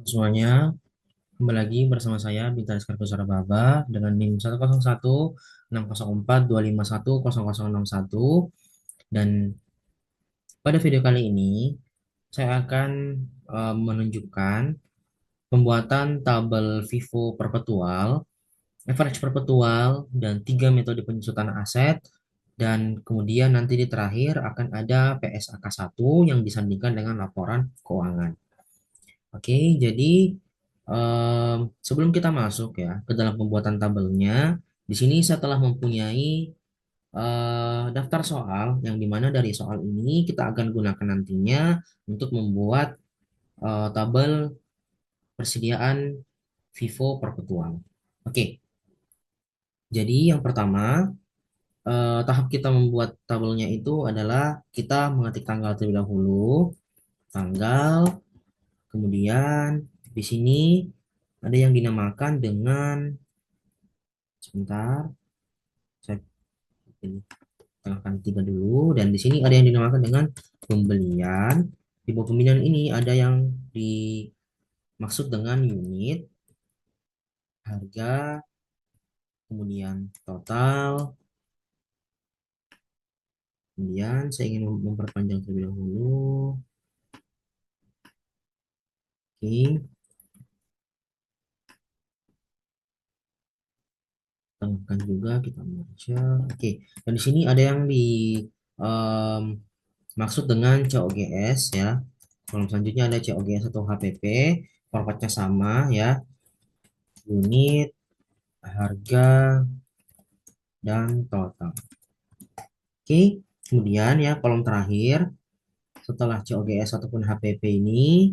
Semuanya, kembali lagi bersama saya Bintang Rizky Baba dengan NIM 101604641251061 dan pada video kali ini saya akan menunjukkan pembuatan tabel Vivo perpetual, average perpetual dan tiga metode penyusutan aset dan kemudian nanti di terakhir akan ada PSAK 1 yang disandingkan dengan laporan keuangan. Oke, jadi sebelum kita masuk ya ke dalam pembuatan tabelnya, di sini saya telah mempunyai daftar soal yang dimana dari soal ini kita akan gunakan nantinya untuk membuat tabel persediaan Vivo perpetual. Oke, jadi yang pertama tahap kita membuat tabelnya itu adalah kita mengetik tanggal terlebih dahulu, tanggal, kemudian di sini ada yang dinamakan dengan sebentar, saya tengahkan tiga dulu. Dan di sini ada yang dinamakan dengan pembelian. Di bawah pembelian ini ada yang dimaksud dengan unit, harga, kemudian total. Kemudian saya ingin memperpanjang terlebih dahulu. Oke, tengahkan juga kita merge. Oke, dan di sini ada yang maksud dengan COGS ya. Kolom selanjutnya ada COGS atau HPP, formatnya sama ya, unit, harga, dan total. Oke, kemudian ya kolom terakhir setelah COGS ataupun HPP ini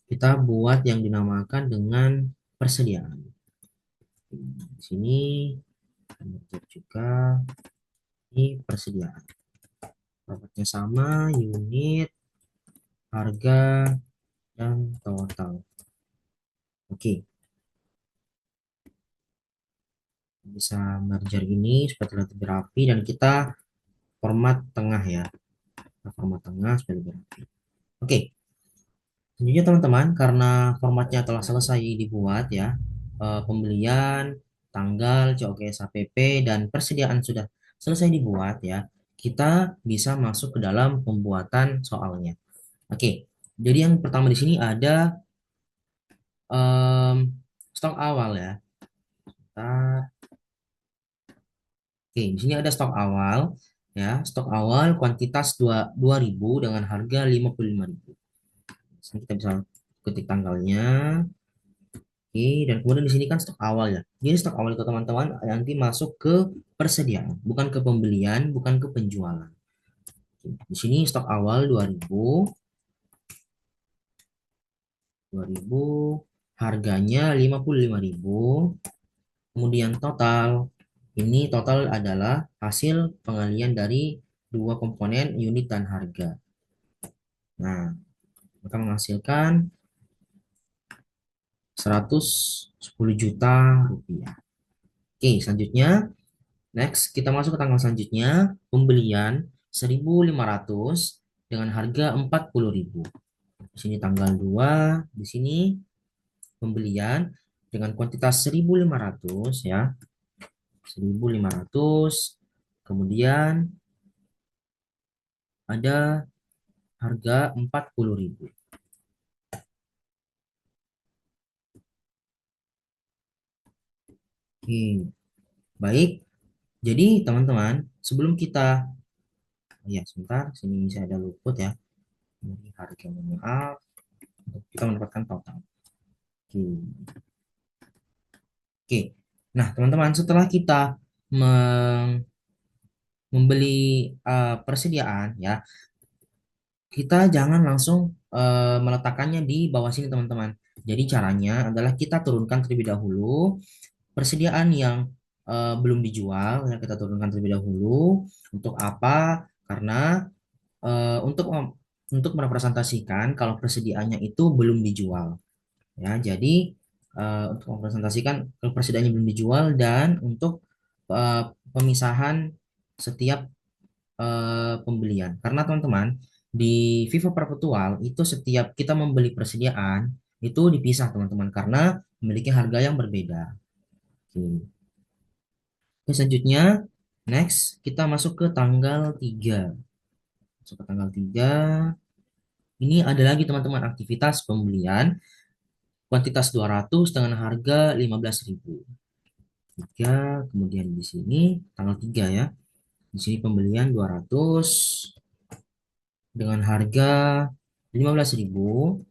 kita buat yang dinamakan dengan persediaan. Di sini kita juga ini persediaan. Formatnya sama, unit, harga, dan total. Oke, bisa merger ini supaya terlihat lebih rapi dan kita format tengah ya. Format tengah supaya lebih rapi. Oke, selanjutnya teman-teman, karena formatnya telah selesai dibuat ya, pembelian, tanggal, COGS HPP, dan persediaan sudah selesai dibuat ya, kita bisa masuk ke dalam pembuatan soalnya. Oke, jadi yang pertama di sini ada em, stok awal ya. Bentar. Oke, di sini ada stok awal ya, stok awal kuantitas 2.000 dengan harga 55.000. Sini kita bisa ketik tanggalnya. Oke, dan kemudian di sini kan stok awal ya. Jadi stok awal itu teman-teman nanti masuk ke persediaan, bukan ke pembelian, bukan ke penjualan. Di sini stok awal 2.000, harganya 55.000. Kemudian total, ini total adalah hasil pengalian dari dua komponen unit dan harga. Nah, maka menghasilkan 110 juta rupiah. Oke, selanjutnya next, kita masuk ke tanggal selanjutnya, pembelian 1.500 dengan harga 40.000. Di sini tanggal 2, di sini pembelian dengan kuantitas 1.500 ya. 1.500. Kemudian ada harga 40.000. Oke, baik. Jadi teman-teman, sebelum kita ya sebentar, sini saya ada luput ya. Ini harga, maaf, kita mendapatkan total. Oke. Oke. Nah, teman-teman, setelah kita membeli persediaan ya, kita jangan langsung meletakkannya di bawah sini, teman-teman. Jadi caranya adalah kita turunkan terlebih dahulu persediaan yang belum dijual, yang kita turunkan terlebih dahulu. Untuk apa? Karena untuk merepresentasikan kalau persediaannya itu belum dijual. Ya, jadi untuk mempresentasikan kalau persediaannya belum dijual dan untuk pemisahan setiap pembelian. Karena teman-teman, Di Vivo Perpetual itu setiap kita membeli persediaan itu dipisah teman-teman karena memiliki harga yang berbeda. Oke. Oke, selanjutnya next kita masuk ke tanggal 3. Masuk ke tanggal 3. Ini ada lagi teman-teman aktivitas pembelian kuantitas 200 dengan harga 15.000. 3, kemudian di sini tanggal 3 ya. Di sini pembelian 200 dengan harga 15.000.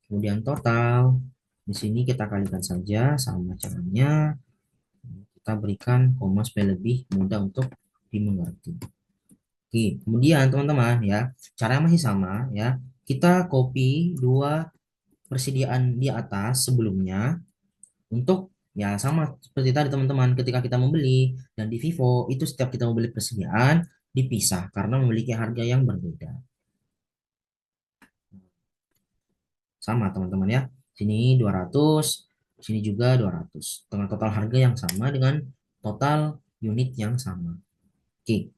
Kemudian total di sini kita kalikan saja sama caranya. Kita berikan koma supaya lebih mudah untuk dimengerti. Oke, kemudian teman-teman ya, caranya masih sama ya. Kita copy dua persediaan di atas sebelumnya untuk ya sama seperti tadi teman-teman ketika kita membeli dan di Vivo itu setiap kita membeli persediaan dipisah karena memiliki harga yang berbeda. Sama teman-teman ya. Sini 200, sini juga 200. Dengan total harga yang sama dengan total unit yang sama. Oke,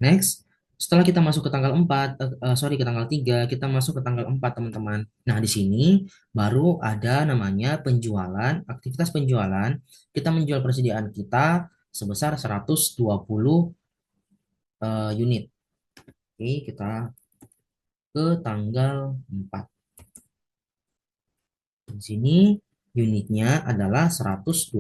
next. Setelah kita masuk ke tanggal 4, sorry ke tanggal 3, kita masuk ke tanggal 4 teman-teman. Nah, di sini baru ada namanya penjualan, aktivitas penjualan. Kita menjual persediaan kita sebesar 120 unit. Oke, kita ke tanggal 4. Di sini unitnya adalah 120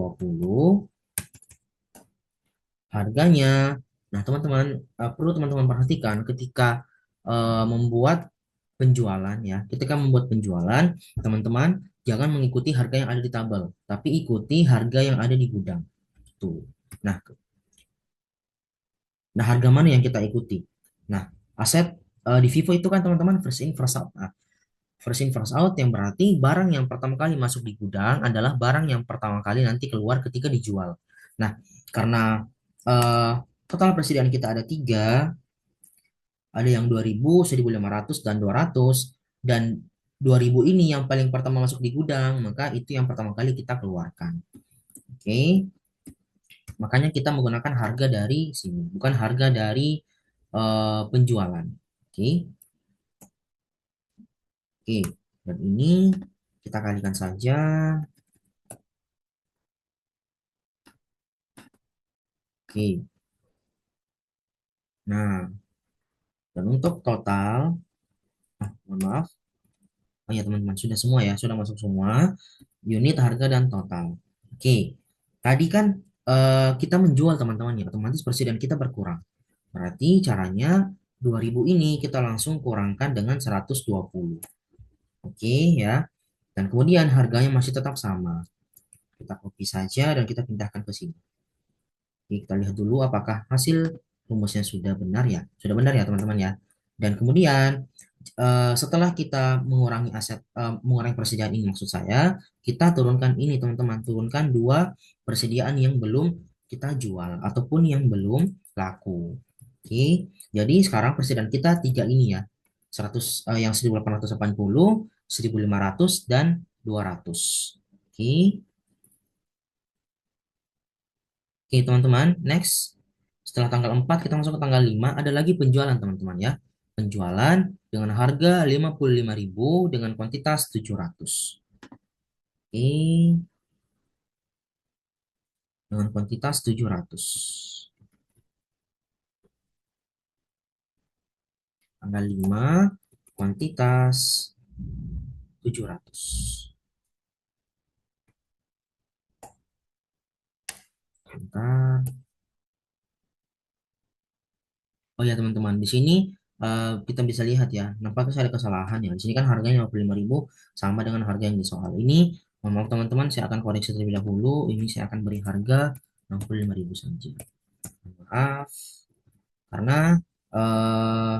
harganya. Nah, teman-teman perlu teman-teman perhatikan ketika membuat penjualan ya. Ketika membuat penjualan, teman-teman jangan mengikuti harga yang ada di tabel, tapi ikuti harga yang ada di gudang. Tuh. Nah, harga mana yang kita ikuti? Nah, aset di Vivo itu kan teman-teman first in first out. Nah, first in first out yang berarti barang yang pertama kali masuk di gudang adalah barang yang pertama kali nanti keluar ketika dijual. Nah, karena eh, total persediaan kita ada tiga, ada yang 2000, 1500 dan 200, dan 2000 ini yang paling pertama masuk di gudang, maka itu yang pertama kali kita keluarkan. Oke, makanya kita menggunakan harga dari sini, bukan harga dari penjualan. Oke, oke, dan ini kita kalikan saja. Oke, nah, dan untuk total, mohon maaf, oh ya teman-teman, sudah semua ya, sudah masuk semua, unit, harga, dan total. Oke, tadi kan kita menjual teman-teman ya, otomatis persediaan kita berkurang. Berarti caranya 2000 ini kita langsung kurangkan dengan 120. Oke ya, dan kemudian harganya masih tetap sama. Kita copy saja dan kita pindahkan ke sini. Oke, kita lihat dulu apakah hasil rumusnya sudah benar ya. Sudah benar ya teman-teman ya. Dan kemudian setelah kita mengurangi mengurangi persediaan ini maksud saya, kita turunkan ini teman-teman, turunkan dua persediaan yang belum kita jual ataupun yang belum laku. Oke, jadi sekarang persediaan kita tiga ini ya, 100 yang 1880, 1500 dan 200. Oke, oke teman-teman, next. Setelah tanggal 4 kita masuk ke tanggal 5, ada lagi penjualan teman-teman ya. Penjualan dengan harga 55.000 dengan kuantitas 700. Oke, dengan kuantitas 700. Tanggal 5, kuantitas 700. Bentar. Oh ya teman-teman, di sini kita bisa lihat ya, nampaknya ada kesalahan ya. Di sini kan harganya 55.000 sama dengan harga yang di soal ini. Mohon maaf teman-teman, saya akan koreksi terlebih dahulu. Ini saya akan beri harga 65.000 saja. Maaf, karena eh,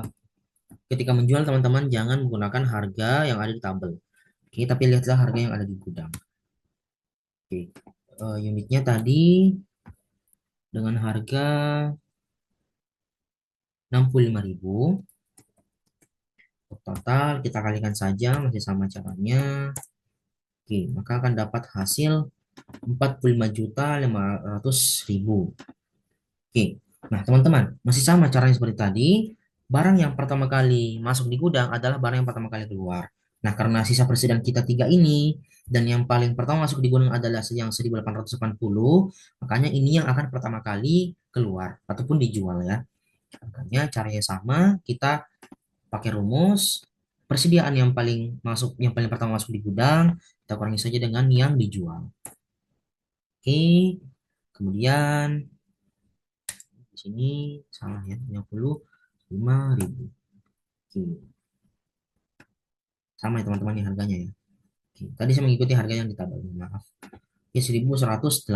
ketika menjual teman-teman jangan menggunakan harga yang ada di tabel. Oke, tapi lihatlah harga yang ada di gudang. Oke, unitnya tadi dengan harga 65.000. Total kita kalikan saja masih sama caranya. Oke, maka akan dapat hasil 45.500.000. Oke, nah teman-teman masih sama caranya seperti tadi. barang yang pertama kali masuk di gudang adalah barang yang pertama kali keluar. Nah, karena sisa persediaan kita tiga ini, dan yang paling pertama masuk di gudang adalah yang 1880, makanya ini yang akan pertama kali keluar ataupun dijual ya. Makanya caranya sama, kita pakai rumus persediaan yang paling pertama masuk di gudang, kita kurangi saja dengan yang dijual. Oke, kemudian di sini salah ya, 55.000. Oke, sama ya teman-teman nih harganya ya. Oke, tadi saya mengikuti harga yang di tabel, maaf. Oke, 1180.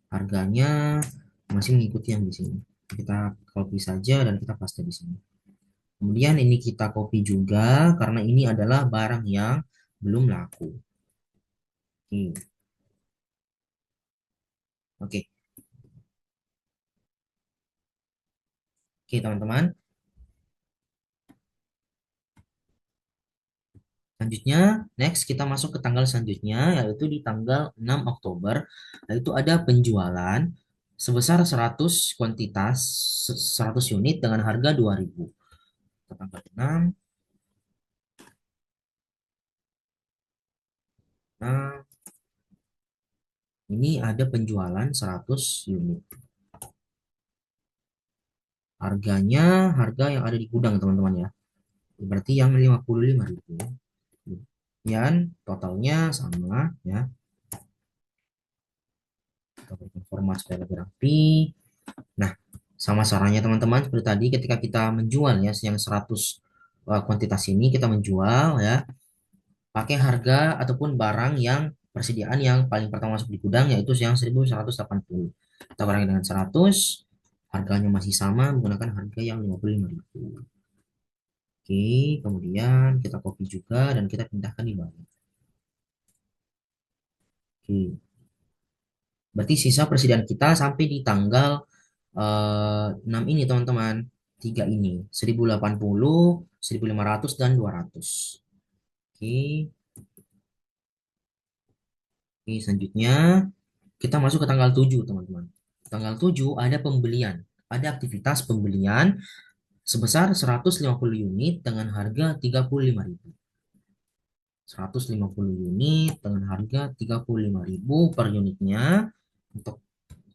Harganya masih mengikuti yang di sini. Kita copy saja dan kita paste di sini. Kemudian ini kita copy juga karena ini adalah barang yang belum laku. Oke, oke, oke teman-teman. Selanjutnya, next kita masuk ke tanggal selanjutnya, yaitu di tanggal 6 Oktober, yaitu ada penjualan sebesar 100 kuantitas, 100 unit dengan harga 2.000. Ke tanggal 6, nah ini ada penjualan 100 unit. Harganya, harga yang ada di gudang teman-teman ya. Berarti yang 55.000. Dan totalnya sama ya. Kita berikan format supaya lebih rapi. Nah, sama caranya teman-teman seperti tadi ketika kita menjual ya yang 100 kuantitas ini kita menjual ya pakai harga ataupun barang yang persediaan yang paling pertama masuk di gudang yaitu yang 1180. Kita kurangi dengan 100, harganya masih sama menggunakan harga yang 55.000. Oke, kemudian kita copy juga dan kita pindahkan di bawah. Oke, berarti sisa persediaan kita sampai di tanggal 6 ini teman-teman. Tiga ini, 1080, 1500 dan 200. Oke, oke, selanjutnya kita masuk ke tanggal 7 teman-teman. Tanggal 7 ada pembelian, ada aktivitas pembelian sebesar 150 unit dengan harga 35.000. 150 unit dengan harga 35.000 per unitnya. Untuk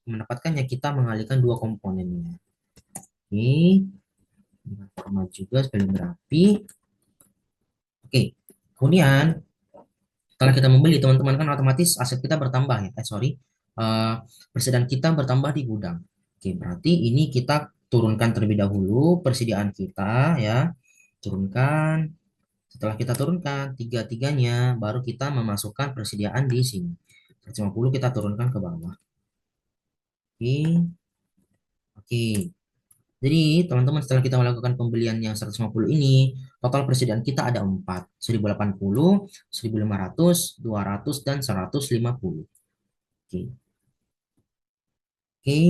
mendapatkannya kita mengalihkan dua komponennya. Oke, format juga supaya lebih rapi. Oke, kemudian setelah kita membeli teman-teman kan otomatis aset kita bertambah ya. Sorry, Eh, persediaan kita bertambah di gudang. Oke, berarti ini kita turunkan terlebih dahulu persediaan kita ya. Turunkan. Setelah kita turunkan tiga-tiganya, baru kita memasukkan persediaan di sini. 150 kita turunkan ke bawah. Oke, oke. Jadi, teman-teman setelah kita melakukan pembelian yang 150 ini, total persediaan kita ada 4, 1080, 1500, 200, dan 150. Oke, oke.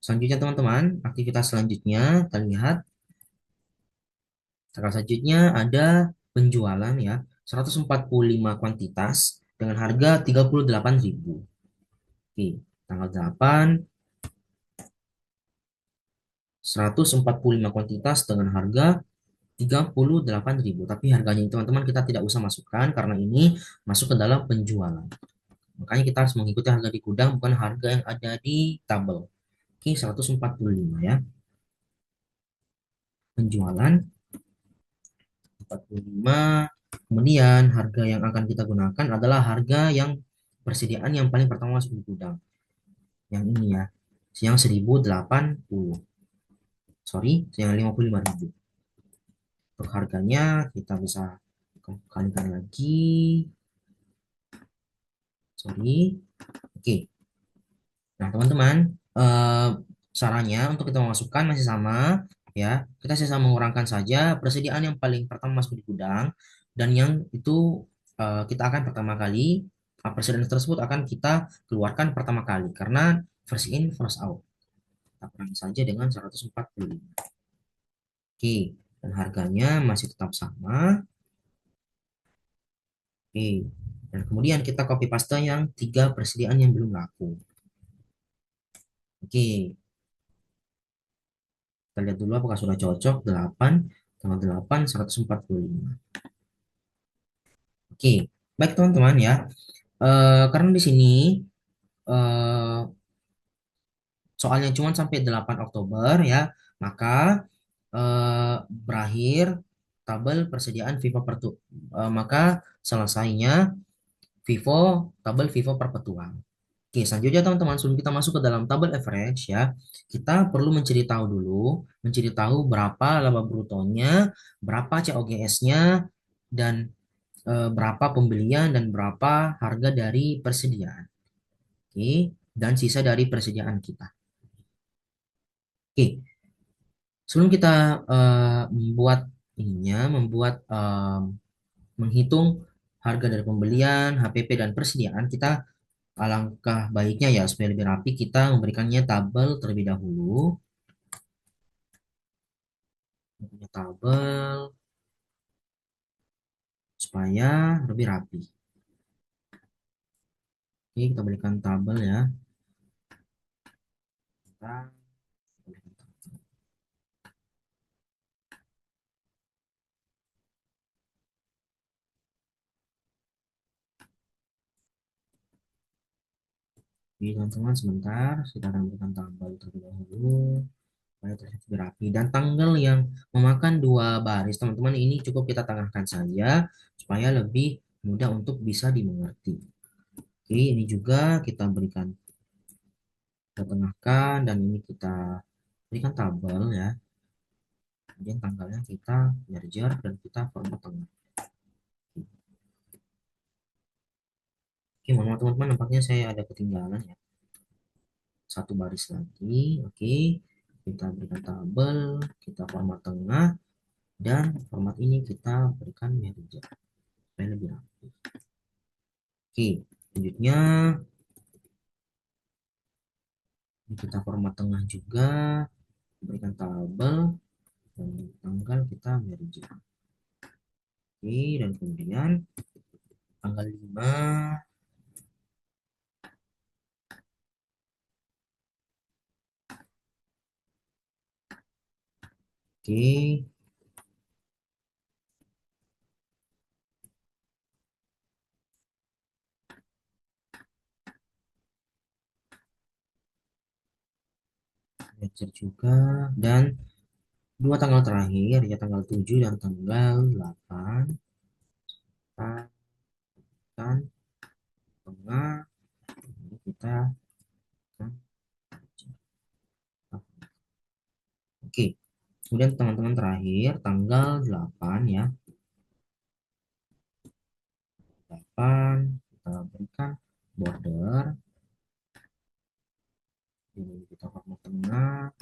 Selanjutnya teman-teman, aktivitas selanjutnya, kita lihat. Selanjutnya ada penjualan ya, 145 kuantitas dengan harga 38.000. Oke, tanggal 8, 145 kuantitas dengan harga 38.000. Tapi harganya ini teman-teman kita tidak usah masukkan karena ini masuk ke dalam penjualan. Makanya kita harus mengikuti harga di gudang bukan harga yang ada di tabel. Oke, 145 ya. Penjualan 45. Kemudian harga yang akan kita gunakan adalah harga yang persediaan yang paling pertama masuk di gudang. Yang ini ya. Yang 1080. Sorry, yang 55.000. Untuk harganya kita bisa kalikan lagi. Sorry. Oke. Nah, teman-teman, eh, caranya untuk kita memasukkan masih sama ya. Kita sisa mengurangkan saja persediaan yang paling pertama masuk di gudang dan yang itu kita akan pertama kali persediaan tersebut akan kita keluarkan pertama kali karena first in first out. Kita kurangi saja dengan 145. Oke, dan harganya masih tetap sama. Oke. Dan kemudian kita copy paste yang tiga persediaan yang belum laku. Oke, Kita lihat dulu apakah sudah cocok. 8, tanggal 8, 145. Oke, baik teman-teman ya. Karena di sini eh, soalnya cuma sampai 8 Oktober ya, maka berakhir tabel persediaan maka selesainya Vivo tabel Vivo perpetual. Oke, selanjutnya teman-teman, sebelum kita masuk ke dalam tabel average ya, kita perlu mencari tahu berapa laba brutonya, berapa COGS-nya, dan berapa pembelian dan berapa harga dari persediaan. Oke, dan sisa dari persediaan kita. Oke, sebelum kita membuat menghitung harga dari pembelian, HPP dan persediaan, kita alangkah baiknya ya supaya lebih rapi kita memberikannya tabel terlebih dahulu. Punya tabel supaya lebih rapi. Oke, kita berikan tabel ya. Kita berikan tabel. Oke, teman-teman sebentar, kita akan berikan tabel terlebih dahulu supaya terlihat lebih rapi. Dan tanggal yang memakan dua baris, teman-teman ini cukup kita tengahkan saja supaya lebih mudah untuk bisa dimengerti. Oke, ini juga kita berikan, kita tengahkan dan ini kita berikan tabel ya. Kemudian tanggalnya kita merger dan kita format tengah. Oke, mohon maaf teman-teman, nampaknya saya ada ketinggalan ya. Satu baris lagi, oke. Kita berikan tabel, kita format tengah, dan format ini kita berikan merger supaya lebih rapi. Oke, selanjutnya kita format tengah juga, berikan tabel, dan tanggal kita merger. Oke, dan kemudian tanggal 5, oke, merger juga, dan dua tanggal terakhir ya, tanggal 7 dan tanggal 8 kita kan tengah, ini kita kan. Oke, kemudian teman-teman terakhir tanggal 8 ya, 8 kita berikan border, ini kita format tengah,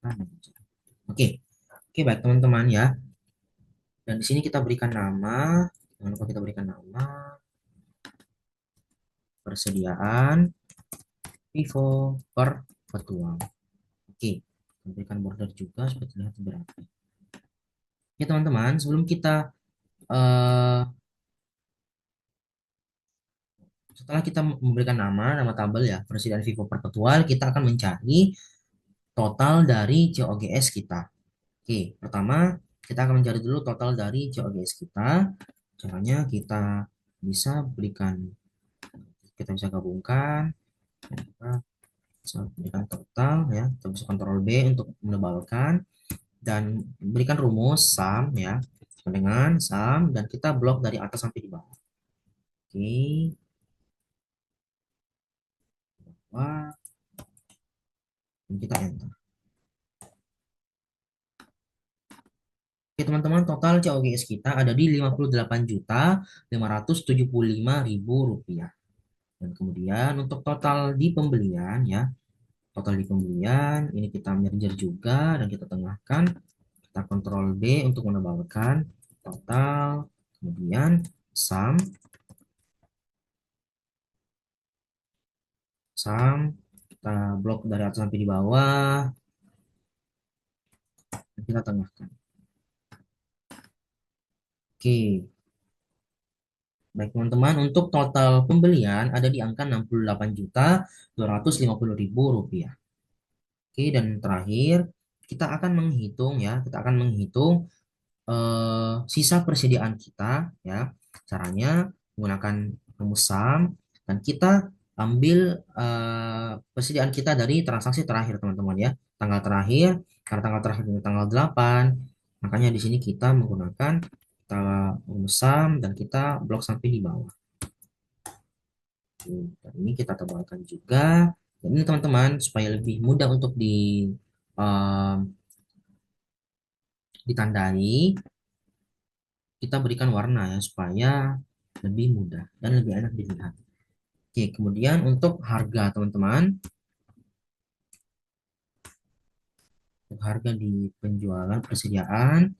nah, oke. Oke, baik teman-teman ya, dan di sini kita berikan nama, jangan lupa kita berikan nama persediaan Vivo perpetual. Oke, kita berikan border juga supaya terlihat lebih rapi. Ya teman-teman, sebelum kita eh, setelah kita memberikan nama tabel ya, persediaan Vivo perpetual, kita akan mencari total dari COGS kita. Oke, pertama kita akan mencari dulu total dari COGS kita. Caranya kita bisa gabungkan, kita bisa berikan total ya, kita bisa Ctrl B untuk menebalkan dan berikan rumus sum ya, dengan sum dan kita blok dari atas sampai di bawah. Oke, bawah, dan kita enter. Oke teman-teman, total COGS kita ada di 58.575.000 rupiah. Dan kemudian untuk total di pembelian ya, total di pembelian ini kita merger juga dan kita tengahkan, kita Ctrl B untuk menebalkan total, kemudian sum, kita blok dari atas sampai di bawah dan kita tengahkan. Oke, baik teman-teman, untuk total pembelian ada di angka 68.250.000 rupiah. Oke, dan terakhir kita akan menghitung ya, kita akan menghitung sisa persediaan kita ya. Caranya menggunakan rumus sum dan kita ambil persediaan kita dari transaksi terakhir teman-teman ya. Tanggal terakhir, karena tanggal terakhir itu tanggal 8, makanya di sini kita menggunakan kita rumus sum dan kita blok sampai di bawah. Dan ini kita tebalkan juga. Dan ini teman-teman supaya lebih mudah untuk eh, ditandai, kita berikan warna ya supaya lebih mudah dan lebih enak dilihat. Oke, kemudian untuk harga teman-teman, untuk harga di penjualan persediaan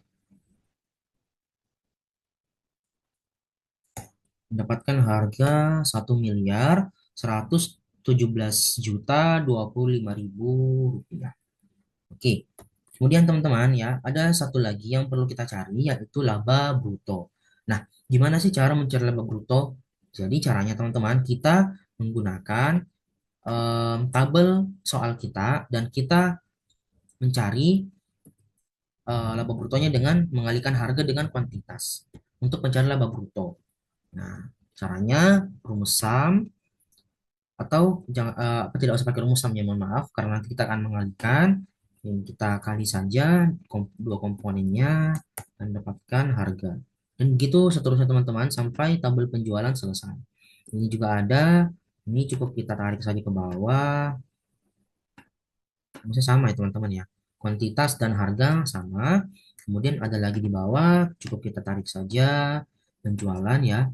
mendapatkan harga 1.117.025.000 rupiah. Oke, kemudian teman-teman ya, ada satu lagi yang perlu kita cari yaitu laba bruto. Nah, gimana sih cara mencari laba bruto? Jadi caranya teman-teman, kita menggunakan tabel soal kita dan kita mencari laba brutonya dengan mengalihkan harga dengan kuantitas untuk mencari laba bruto. Nah, caranya rumus sum atau jangan tidak usah pakai rumus sum ya, mohon maaf karena nanti kita akan mengalihkan. Ini kita kali saja dua komponennya dan dapatkan harga. Dan begitu seterusnya teman-teman sampai tabel penjualan selesai. Ini juga ada, ini cukup kita tarik saja ke bawah. Maksudnya sama ya teman-teman ya. Kuantitas dan harga sama. Kemudian ada lagi di bawah, cukup kita tarik saja penjualan ya.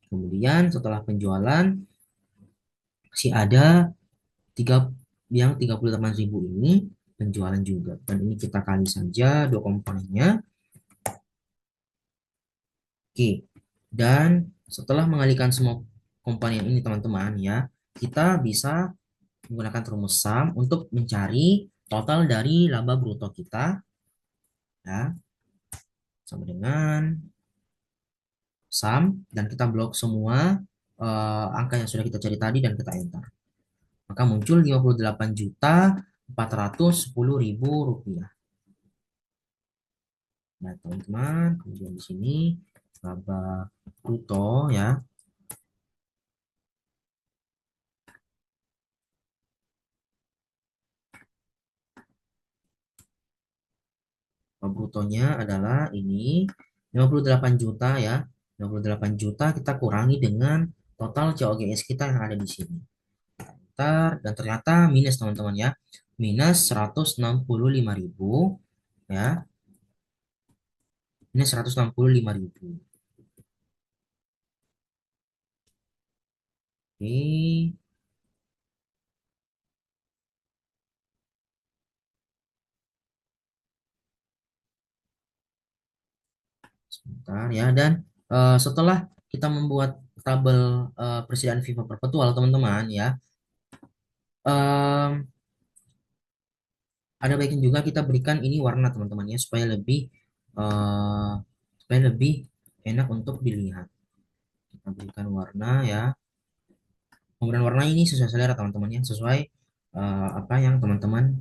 Kemudian setelah penjualan, si ada tiga yang 38.000 ini penjualan juga. Dan ini kita kali saja dua komponennya. Oke. Dan setelah mengalihkan semua komponen ini teman-teman ya, kita bisa menggunakan rumus sum untuk mencari total dari laba bruto kita ya, sama dengan sum dan kita blok semua angka yang sudah kita cari tadi dan kita enter. Maka muncul 58.410.000 rupiah. Nah, teman-teman, kemudian di sini laba bruto ya. Laba brutonya adalah ini 58 juta ya. 58 juta kita kurangi dengan total COGS kita yang ada di sini. Dan ternyata minus teman-teman ya. Minus 165.000 ya. Minus 165.000. Oke, sebentar ya. Dan setelah kita membuat tabel persediaan FIFA perpetual teman-teman ya, em, ada baiknya juga kita berikan ini warna teman-teman ya eh, supaya lebih enak untuk dilihat. Kita berikan warna ya. Pemberian warna ini sesuai selera teman-teman ya, sesuai apa yang teman-teman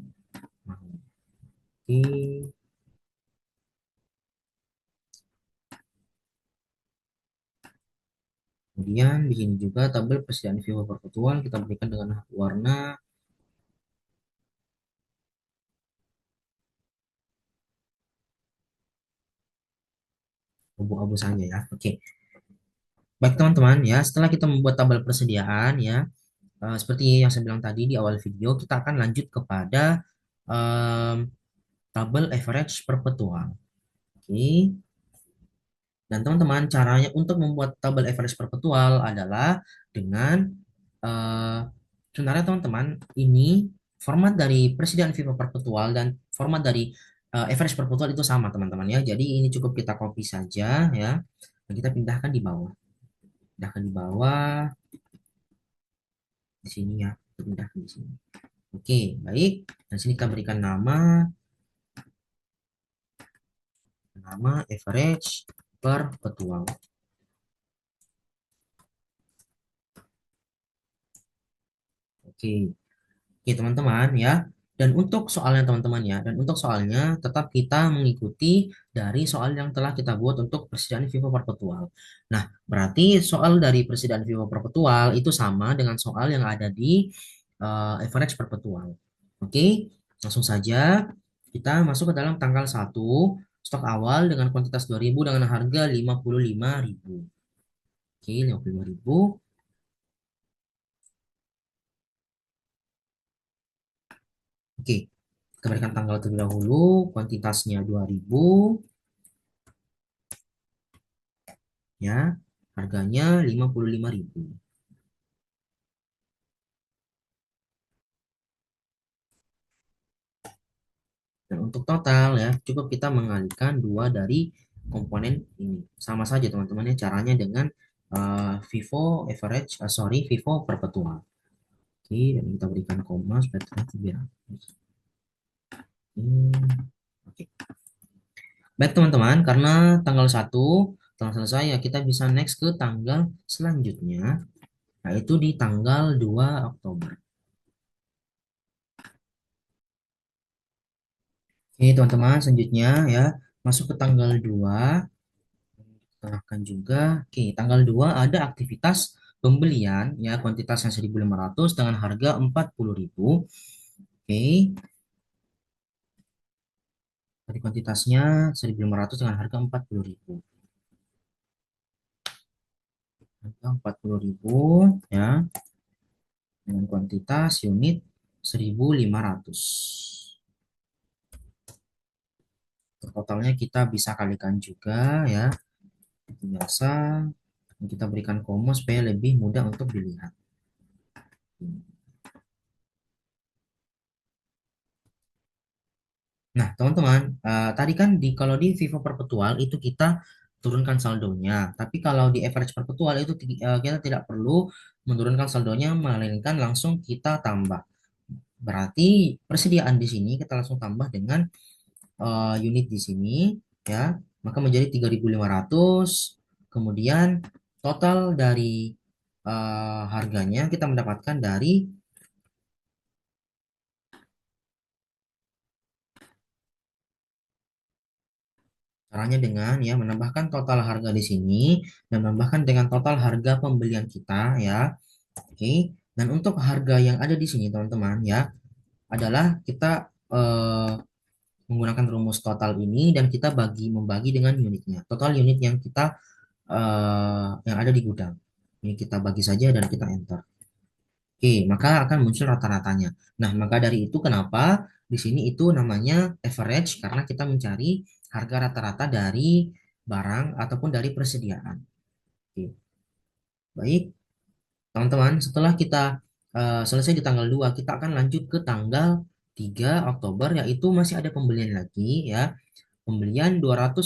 mau. Oke. Kemudian di sini juga tabel persediaan FIFA perpetual kita berikan dengan warna abu-abu saja ya. Oke. Baik teman-teman ya, setelah kita membuat tabel persediaan ya, seperti yang saya bilang tadi di awal video, kita akan lanjut kepada em, tabel average perpetual. Oke. Dan teman-teman, caranya untuk membuat tabel average perpetual adalah dengan eh, sebenarnya teman-teman, ini format dari persediaan FIFA perpetual dan format dari average perpetual itu sama teman-teman ya. Jadi ini cukup kita copy saja ya. Dan kita pindahkan di bawah. Pindahkan di bawah di sini ya. Kita pindahkan di sini. Oke, baik. Dan sini kita berikan nama average perpetual. Oke. Oke, teman-teman ya. Dan untuk soalnya teman-teman ya, dan untuk soalnya tetap kita mengikuti dari soal yang telah kita buat untuk persediaan vivo perpetual. Nah, berarti soal dari persediaan vivo perpetual itu sama dengan soal yang ada di average perpetual. Oke, langsung saja kita masuk ke dalam tanggal 1, stok awal dengan kuantitas 2000 dengan harga 55.000. Oke, 55.000. Oke, kita berikan tanggal terlebih dahulu, kuantitasnya 2000 ya. Harganya 55.000. Dan untuk total ya, cukup kita mengalihkan dua dari komponen ini. Sama saja teman-teman ya caranya dengan Vivo average, sorry, Vivo perpetual. Oke, dan kita berikan koma supaya terlihat lebih rapi. Oke. Baik teman-teman, karena tanggal 1 telah selesai ya, kita bisa next ke tanggal selanjutnya, yaitu di tanggal 2 Oktober. Oke teman-teman, selanjutnya ya, masuk ke tanggal 2. Tambahkan juga, oke, tanggal 2 ada aktivitas pembelian ya, kuantitasnya 1.500 dengan harga 40.000. Oke, tadi kuantitasnya 1.500 dengan harga 40.000. Harga 40.000 ya, dengan kuantitas unit 1.500. Totalnya kita bisa kalikan juga ya, seperti biasa. Kita berikan koma supaya lebih mudah untuk dilihat. Nah, teman-teman, tadi kan kalau di Vivo Perpetual itu kita turunkan saldonya, tapi kalau di average perpetual itu kita tidak perlu menurunkan saldonya, melainkan langsung kita tambah. Berarti persediaan di sini kita langsung tambah dengan unit di sini ya, maka menjadi 3.500. Kemudian total dari harganya kita mendapatkan dari caranya dengan ya menambahkan total harga di sini dan menambahkan dengan total harga pembelian kita ya. Oke. Dan untuk harga yang ada di sini teman-teman ya adalah kita menggunakan rumus total ini dan kita membagi dengan unitnya. Total unit yang kita yang ada di gudang. Ini kita bagi saja dan kita enter. Oke, maka akan muncul rata-ratanya. Nah, maka dari itu kenapa di sini itu namanya average karena kita mencari harga rata-rata dari barang ataupun dari persediaan. Oke, baik, teman-teman, setelah kita selesai di tanggal 2, kita akan lanjut ke tanggal 3 Oktober yaitu masih ada pembelian lagi ya. Pembelian 200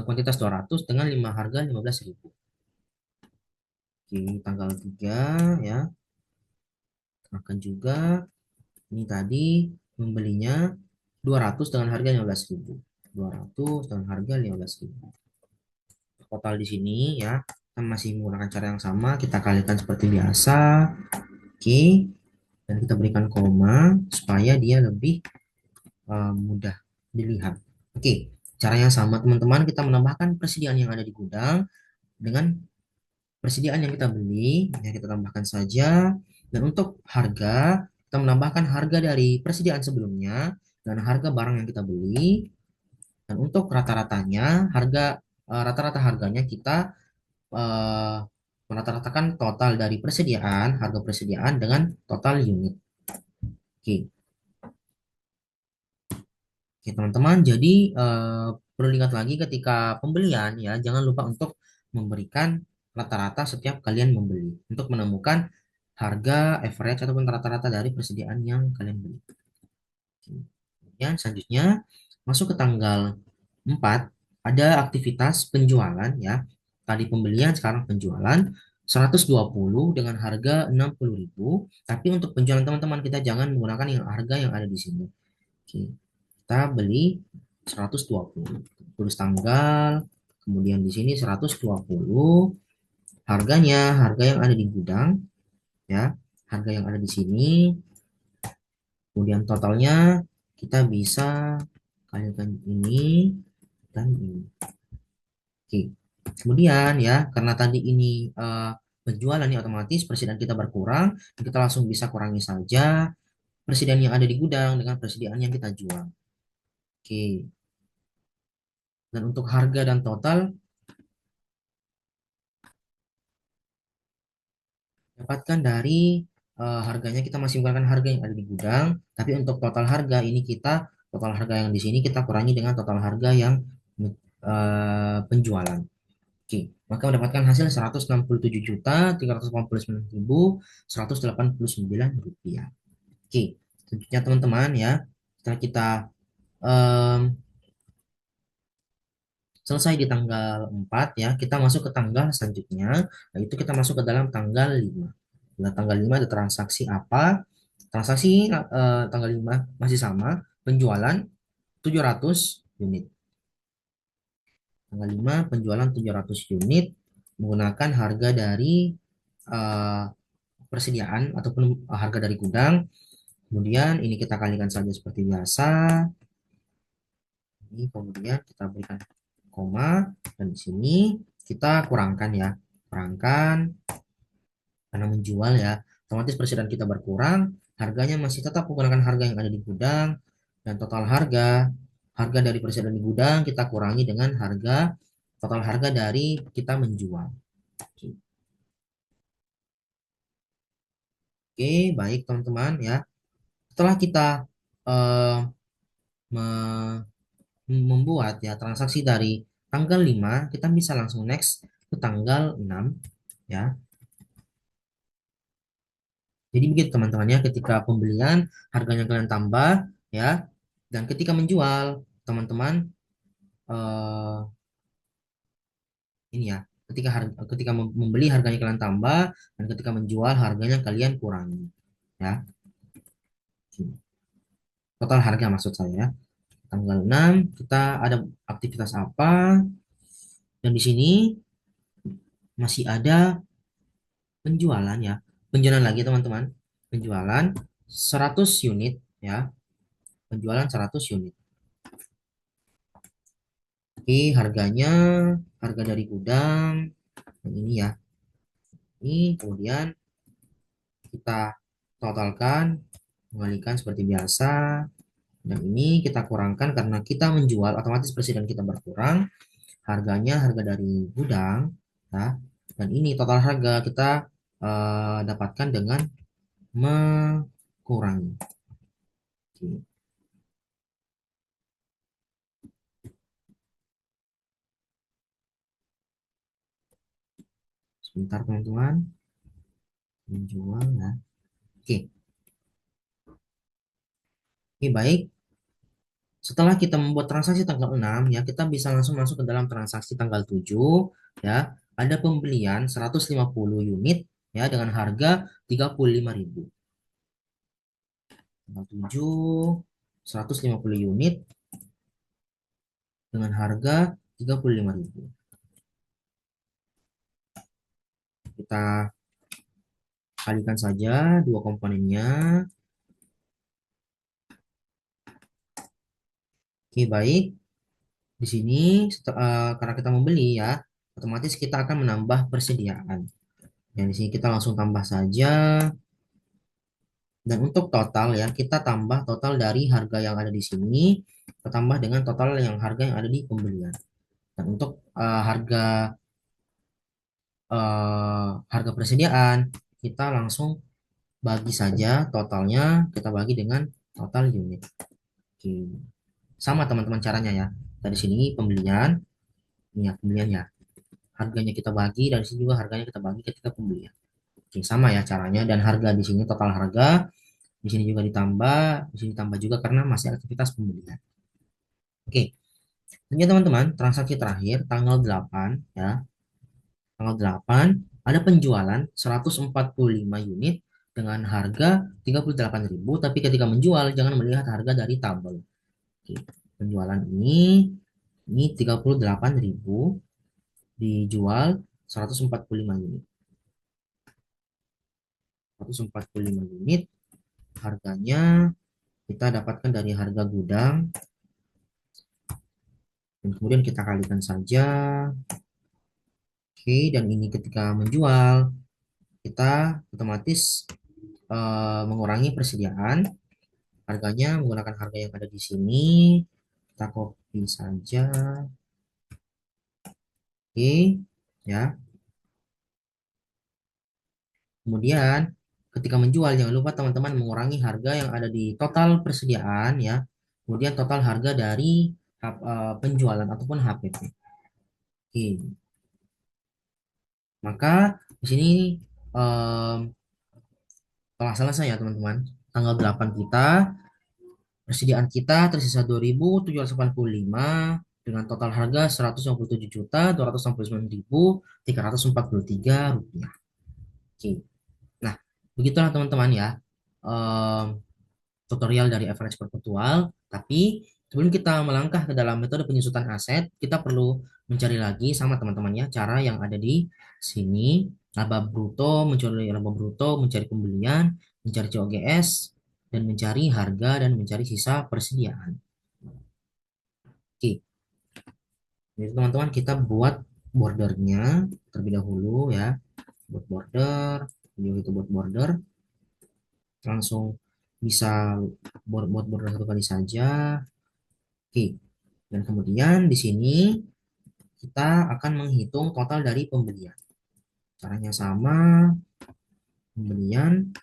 kuantitas 200 dengan harga 15.000. Oke, tanggal 3 ya. Akan juga ini tadi membelinya 200 dengan harga 15.000. 200 dengan harga 15.000. Total di sini ya, kita masih menggunakan cara yang sama, kita kalikan seperti biasa. Oke, dan kita berikan koma supaya dia lebih mudah dilihat. Oke, cara yang sama teman-teman, kita menambahkan persediaan yang ada di gudang dengan persediaan yang kita beli, ya kita tambahkan saja. Dan untuk harga, kita menambahkan harga dari persediaan sebelumnya dan harga barang yang kita beli. Dan untuk rata-ratanya, rata-rata harganya kita eh, merata-ratakan total dari persediaan, harga persediaan dengan total unit. Oke, oke teman-teman. Jadi perlu ingat lagi ketika pembelian ya, jangan lupa untuk memberikan rata-rata setiap kalian membeli untuk menemukan harga average ataupun rata-rata dari persediaan yang kalian beli. Kemudian selanjutnya masuk ke tanggal 4 ada aktivitas penjualan ya. Tadi pembelian, sekarang penjualan 120 dengan harga 60.000. Tapi untuk penjualan teman-teman kita jangan menggunakan yang harga yang ada di sini. Oke. Kita beli 120. Tulis tanggal, kemudian di sini 120. Harga yang ada di gudang ya. Harga yang ada di sini Kemudian totalnya kita bisa kalikan ini dan ini. Oke. Kemudian ya, karena tadi ini penjualan ini otomatis persediaan kita berkurang, kita langsung bisa kurangi saja persediaan yang ada di gudang dengan persediaan yang kita jual. Oke. Dan untuk harga dan total dapatkan dari harganya kita masih menggunakan harga yang ada di gudang, tapi untuk total harga ini kita total harga yang di sini kita kurangi dengan total harga yang penjualan. Oke, maka mendapatkan hasil 167.389.189 rupiah. Oke, tentunya teman-teman ya, setelah kita em, selesai di tanggal 4 ya, kita masuk ke tanggal selanjutnya, yaitu kita masuk ke dalam tanggal 5. Nah, tanggal 5 ada transaksi apa? Transaksi tanggal 5 masih sama, penjualan 700 unit. Tanggal 5 penjualan 700 unit menggunakan harga dari eh, persediaan ataupun harga dari gudang. Kemudian ini kita kalikan saja seperti biasa. Ini kemudian kita berikan koma dan di sini kita kurangkan ya. Kurangkan karena menjual ya. Otomatis persediaan kita berkurang, harganya masih tetap menggunakan harga yang ada di gudang dan total harga dari persediaan di gudang kita kurangi dengan total harga dari kita menjual. Oke, baik teman-teman ya. Setelah kita eh, membuat ya transaksi dari tanggal 5 kita bisa langsung next ke tanggal 6 ya. Jadi begitu teman-teman ya, ketika pembelian harganya kalian tambah ya, dan ketika menjual teman-teman eh, ini ya, ketika membeli harganya kalian tambah dan ketika menjual harganya kalian kurangi ya. Total harga maksud saya. Tanggal 6 kita ada aktivitas apa? Dan di sini masih ada penjualan ya. Penjualan lagi teman-teman. Penjualan 100 unit ya. Penjualan 100 unit. Oke, harganya harga dari gudang yang ini ya. Ini kemudian kita totalkan, mengalikan seperti biasa. Dan ini kita kurangkan karena kita menjual otomatis persediaan kita berkurang. Harganya harga dari gudang ya. Dan ini total harga kita dapatkan dengan mengurangi. Oke. Sebentar teman-teman, menjual ya. Oke, oke baik. Setelah kita membuat transaksi tanggal 6 ya, kita bisa langsung masuk ke dalam transaksi tanggal 7 ya. Ada pembelian 150 unit ya dengan harga 35.000. Tanggal 7 150 unit dengan harga 35.000. Kita kalikan saja dua komponennya. Oke, baik. Di sini karena kita membeli ya, otomatis kita akan menambah persediaan. Dan di sini kita langsung tambah saja. Dan untuk total ya, kita tambah total dari harga yang ada di sini, kita tambah dengan total yang harga yang ada di pembelian. Dan untuk harga persediaan, kita langsung bagi saja totalnya, kita bagi dengan total unit. Oke. Sama teman-teman caranya ya. Dari sini pembelian, ini ya pembelian ya. Harganya kita bagi, dari sini juga harganya kita bagi ketika pembelian. Oke, sama ya caranya dan harga di sini total harga, di sini juga ditambah, di sini tambah juga karena masih aktivitas pembelian. Oke, selanjutnya teman-teman, transaksi terakhir tanggal 8 ya. Tanggal 8 ada penjualan 145 unit dengan harga 38.000, tapi ketika menjual jangan melihat harga dari tabel. Oke, penjualan ini 38.000 dijual 145 unit. 145 unit harganya kita dapatkan dari harga gudang, dan kemudian kita kalikan saja. Oke, dan ini ketika menjual, kita otomatis mengurangi persediaan harganya menggunakan harga yang ada di sini. Kita copy saja. Oke, ya. Kemudian ketika menjual jangan lupa teman-teman mengurangi harga yang ada di total persediaan ya. Kemudian total harga dari penjualan ataupun HPP. Oke, maka di sini em, telah selesai ya teman-teman. Tanggal 8 kita, persediaan kita tersisa 2.785 dengan total harga 157.269.343 rupiah. Oke. Nah, begitulah teman-teman ya. Em, Tutorial dari average perpetual, tapi sebelum kita melangkah ke dalam metode penyusutan aset, kita perlu mencari lagi sama teman-temannya cara yang ada di sini, laba bruto, mencari laba bruto, mencari pembelian, mencari COGS, dan mencari harga dan mencari sisa persediaan. Oke, jadi teman-teman kita buat bordernya terlebih dahulu ya, buat border, itu buat border, langsung bisa buat border satu kali saja. Oke, dan kemudian di sini kita akan menghitung total dari pembelian. Caranya sama, pembelian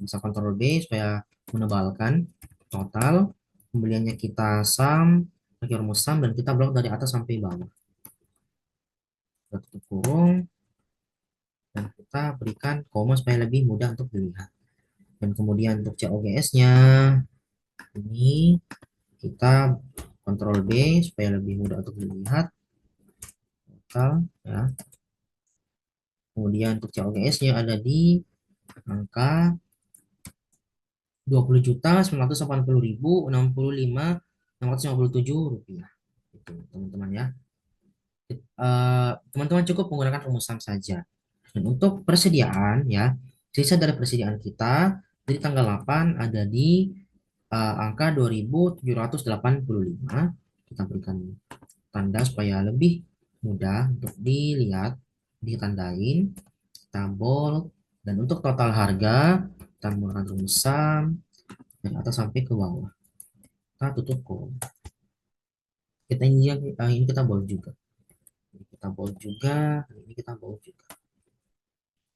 bisa Ctrl B supaya menebalkan total. Pembeliannya kita sum, pakai rumus sum dan kita blok dari atas sampai bawah. Kita tutup kurung dan kita berikan koma supaya lebih mudah untuk dilihat. Dan kemudian untuk COGS-nya ini kita Ctrl B supaya lebih mudah untuk dilihat total ya. Kemudian untuk COGS-nya ada di angka 20.980.065 rupiah. Itu teman-teman ya. Teman-teman cukup menggunakan rumusan saja. Dan untuk persediaan ya, sisa dari persediaan kita dari tanggal 8 ada di angka 2.785. Kita berikan tanda supaya lebih mudah untuk dilihat, ditandain, kita bold. Dan untuk total harga, kita menggunakan rumus sum dari atas sampai ke bawah. Kita tutup kolom. Ini kita bold juga. Ini kita bold juga. Ini kita bold juga.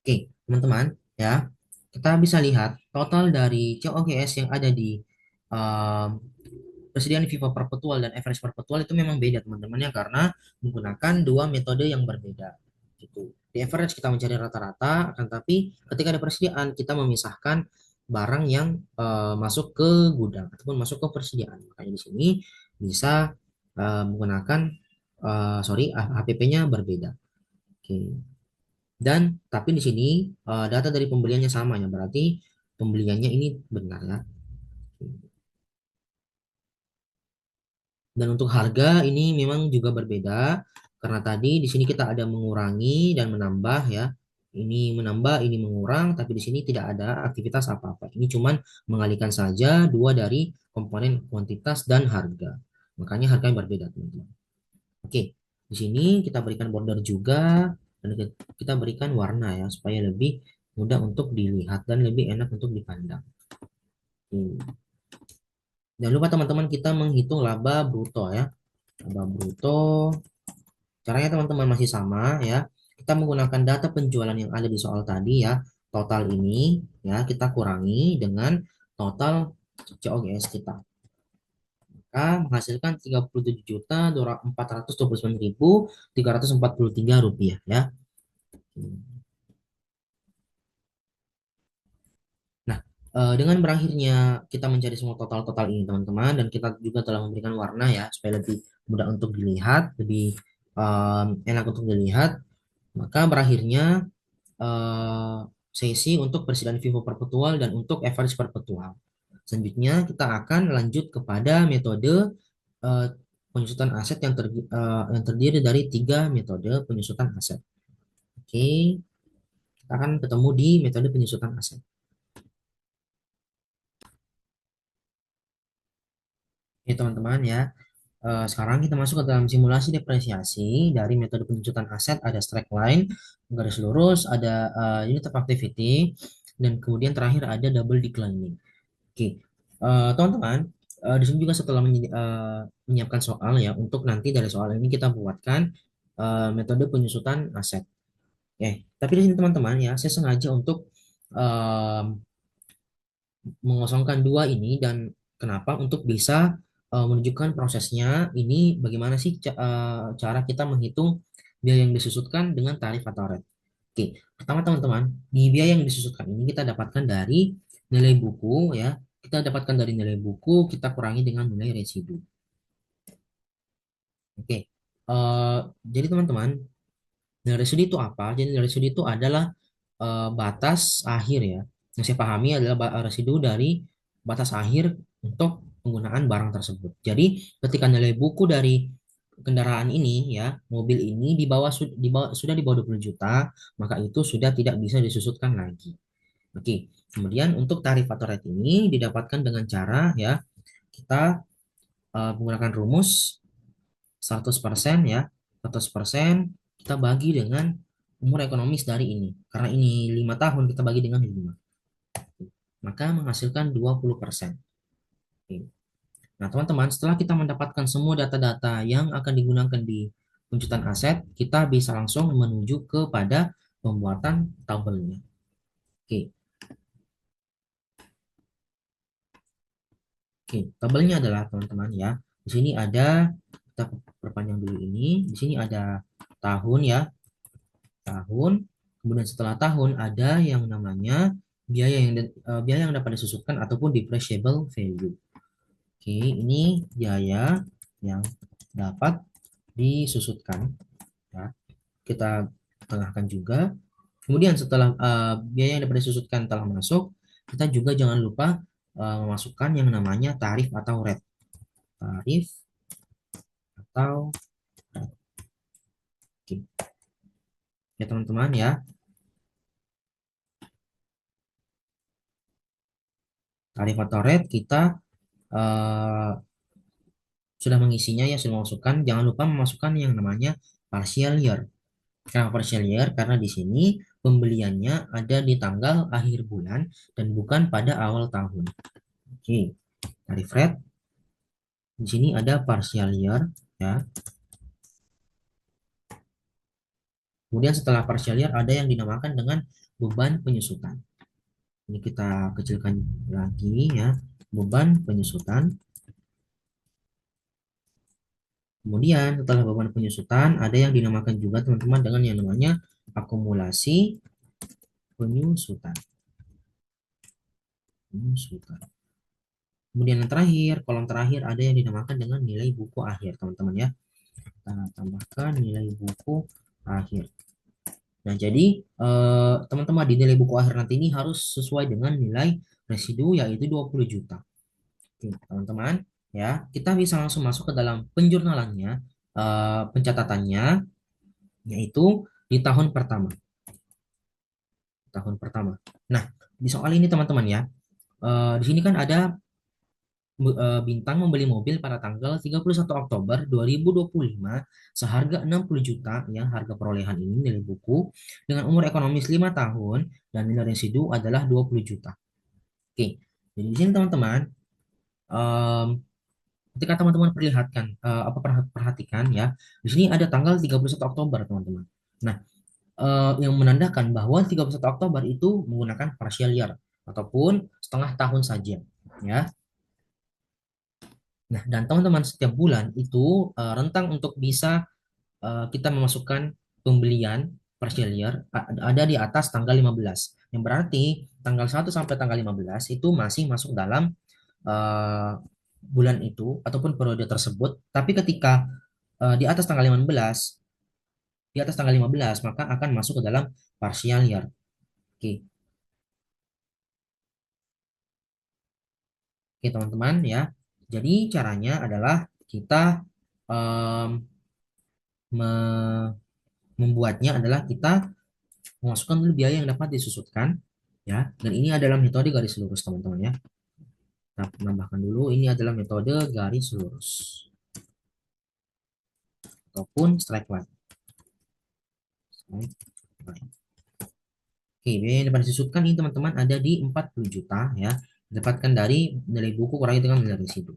Oke, teman-teman, ya. Kita bisa lihat total dari COGS yang ada di um, persediaan Viva perpetual dan average perpetual itu memang beda teman-teman ya karena menggunakan dua metode yang berbeda. Gitu. Di average kita mencari rata-rata, akan tapi ketika ada persediaan kita memisahkan barang yang masuk ke gudang ataupun masuk ke persediaan. Makanya di sini bisa menggunakan HPP-nya berbeda. Oke. Dan tapi di sini data dari pembeliannya sama ya, berarti pembeliannya ini benar ya. Dan untuk harga ini memang juga berbeda karena tadi di sini kita ada mengurangi dan menambah ya. Ini menambah, ini mengurang, tapi di sini tidak ada aktivitas apa-apa. Ini cuman mengalihkan saja dua dari komponen kuantitas dan harga. Makanya harga yang berbeda, teman-teman. Oke, di sini kita berikan border juga dan kita berikan warna ya supaya lebih mudah untuk dilihat dan lebih enak untuk dipandang. Jangan lupa teman-teman kita menghitung laba bruto ya. Laba bruto. Caranya teman-teman masih sama ya. Kita menggunakan data penjualan yang ada di soal tadi ya. Total ini ya kita kurangi dengan total COGS kita. Maka menghasilkan 37.429.343 rupiah ya. Nah, dengan berakhirnya kita mencari semua total-total ini teman-teman dan kita juga telah memberikan warna ya supaya lebih mudah untuk dilihat, lebih enak untuk dilihat. Maka berakhirnya eh, sesi untuk persediaan Vivo perpetual dan untuk average perpetual. Selanjutnya kita akan lanjut kepada metode eh, penyusutan aset yang terdiri dari tiga metode penyusutan aset. Oke, kita akan ketemu di metode penyusutan aset. Oke, teman-teman ya. Sekarang kita masuk ke dalam simulasi depresiasi dari metode penunjukan aset. Ada straight line, garis lurus, ada unit of activity, dan kemudian terakhir ada double declining. Oke, teman-teman, di sini juga setelah menyiapkan soal ya, untuk nanti dari soal ini kita buatkan metode penyusutan aset. Tapi di sini teman-teman ya, saya sengaja untuk eh, mengosongkan dua ini dan kenapa untuk bisa menunjukkan prosesnya ini bagaimana sih cara kita menghitung biaya yang disusutkan dengan tarif atau rate. Oke, pertama teman-teman, di biaya yang disusutkan ini kita dapatkan dari nilai buku ya. Kita dapatkan dari nilai buku, kita kurangi dengan nilai residu. Oke. Jadi teman-teman, nilai residu itu apa? Jadi nilai residu itu adalah batas akhir ya. Yang saya pahami adalah residu dari batas akhir untuk penggunaan barang tersebut. Jadi ketika nilai buku dari kendaraan ini ya, mobil ini sudah di bawah 20 juta, maka itu sudah tidak bisa disusutkan lagi. Oke. Kemudian untuk tarif atau rate ini didapatkan dengan cara ya, kita menggunakan rumus 100% ya. 100% kita bagi dengan umur ekonomis dari ini. Karena ini 5 tahun, kita bagi dengan 5. Maka menghasilkan 20%. Nah, teman-teman, setelah kita mendapatkan semua data-data yang akan digunakan di penjutaan aset, kita bisa langsung menuju kepada pembuatan tabelnya. Oke, oke, tabelnya adalah teman-teman ya. Di sini ada, kita perpanjang dulu ini. Di sini ada tahun ya, tahun. Kemudian setelah tahun ada yang namanya biaya yang dapat disusutkan ataupun depreciable value. Oke, ini biaya yang dapat disusutkan ya. Kita tengahkan juga. Kemudian setelah biaya yang dapat disusutkan telah masuk, kita juga jangan lupa memasukkan yang namanya tarif atau rate. Tarif atau rate. Oke. Ya teman-teman ya. Tarif atau rate kita eh, sudah mengisinya ya, sudah memasukkan. Jangan lupa memasukkan yang namanya partial year. Kenapa partial year? Karena di sini pembeliannya ada di tanggal akhir bulan dan bukan pada awal tahun. Oke, tarif rate di sini ada partial year ya. Kemudian setelah partial year ada yang dinamakan dengan beban penyusutan. Ini kita kecilkan lagi ya, beban penyusutan. Kemudian setelah beban penyusutan ada yang dinamakan juga teman-teman dengan yang namanya akumulasi penyusutan. Penyusutan. Kemudian yang terakhir, kolom terakhir ada yang dinamakan dengan nilai buku akhir, teman-teman ya. Kita tambahkan nilai buku akhir. Nah, jadi teman-teman di nilai buku akhir nanti ini harus sesuai dengan nilai residu yaitu 20 juta. Oke, teman-teman ya, kita bisa langsung masuk ke dalam penjurnalannya, pencatatannya yaitu di tahun pertama. Tahun pertama. Nah, di soal ini teman-teman ya, di sini kan ada Bintang membeli mobil pada tanggal 31 Oktober 2025 seharga 60 juta ya, harga perolehan ini nilai buku dengan umur ekonomis 5 tahun dan nilai residu adalah 20 juta. Oke. Jadi di sini teman-teman, em, ketika teman-teman perhatikan ya, di sini ada tanggal 31 Oktober teman-teman. Nah, yang menandakan bahwa 31 Oktober itu menggunakan partial year ataupun setengah tahun saja ya. Nah, dan teman-teman setiap bulan itu rentang untuk bisa kita memasukkan pembelian partial year ada di atas tanggal 15. Yang berarti tanggal 1 sampai tanggal 15 itu masih masuk dalam eh, bulan itu ataupun periode tersebut. Tapi ketika di atas tanggal 15, di atas tanggal 15 maka akan masuk ke dalam partial year. Oke, oke teman-teman ya. Jadi caranya adalah kita em, me- membuatnya adalah kita memasukkan dulu biaya yang dapat disusutkan ya. Dan ini adalah metode garis lurus teman-teman ya. Kita menambahkan dulu, ini adalah metode garis lurus ataupun straight line. Straight line. Oke, biaya yang dapat disusutkan ini teman-teman ada di 40 juta ya. Didapatkan dari nilai buku kurangi dengan nilai residu.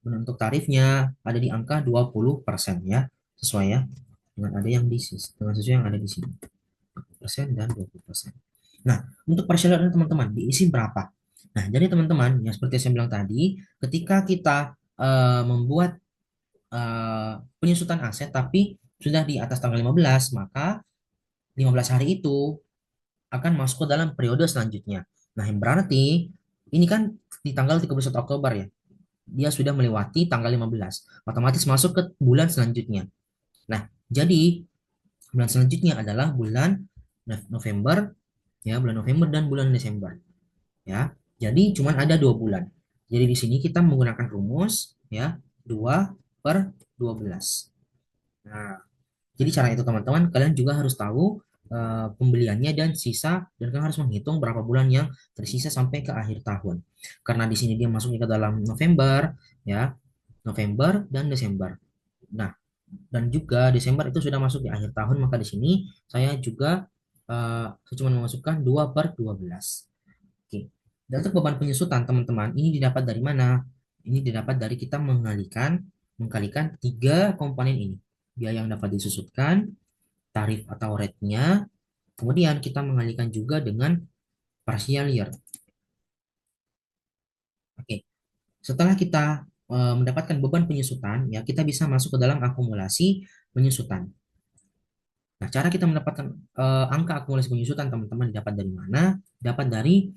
Dan untuk tarifnya ada di angka 20% ya. Sesuai ya dengan ada yang di dengan sesuai yang ada di sini. Persen dan 20%. Nah, untuk persyaratan teman-teman diisi berapa? Nah, jadi teman-teman, yang seperti saya bilang tadi, ketika kita membuat penyusutan aset tapi sudah di atas tanggal 15, maka 15 hari itu akan masuk ke dalam periode selanjutnya. Nah, yang berarti ini kan di tanggal 31 Oktober ya. Dia sudah melewati tanggal 15. Otomatis masuk ke bulan selanjutnya. Nah, jadi bulan selanjutnya adalah bulan November ya, bulan November dan bulan Desember ya. Jadi cuman ada 2 bulan. Jadi di sini kita menggunakan rumus ya 2/12. Nah, jadi cara itu teman-teman, kalian juga harus tahu pembeliannya dan sisa, dan kalian harus menghitung berapa bulan yang tersisa sampai ke akhir tahun. Karena di sini dia masuknya ke dalam November, ya, November dan Desember. Nah, dan juga Desember itu sudah masuk di akhir tahun, maka di sini saya juga cuma memasukkan 2/12. Oke. Dan untuk beban penyusutan teman-teman, ini didapat dari mana? Ini didapat dari kita mengkalikan tiga komponen ini. Biaya yang dapat disusutkan, tarif atau rate-nya, kemudian kita mengalikan juga dengan partial year. Oke, setelah kita mendapatkan beban penyusutan, ya kita bisa masuk ke dalam akumulasi penyusutan. Nah, cara kita mendapatkan angka akumulasi penyusutan teman-teman dapat dari mana? Dapat dari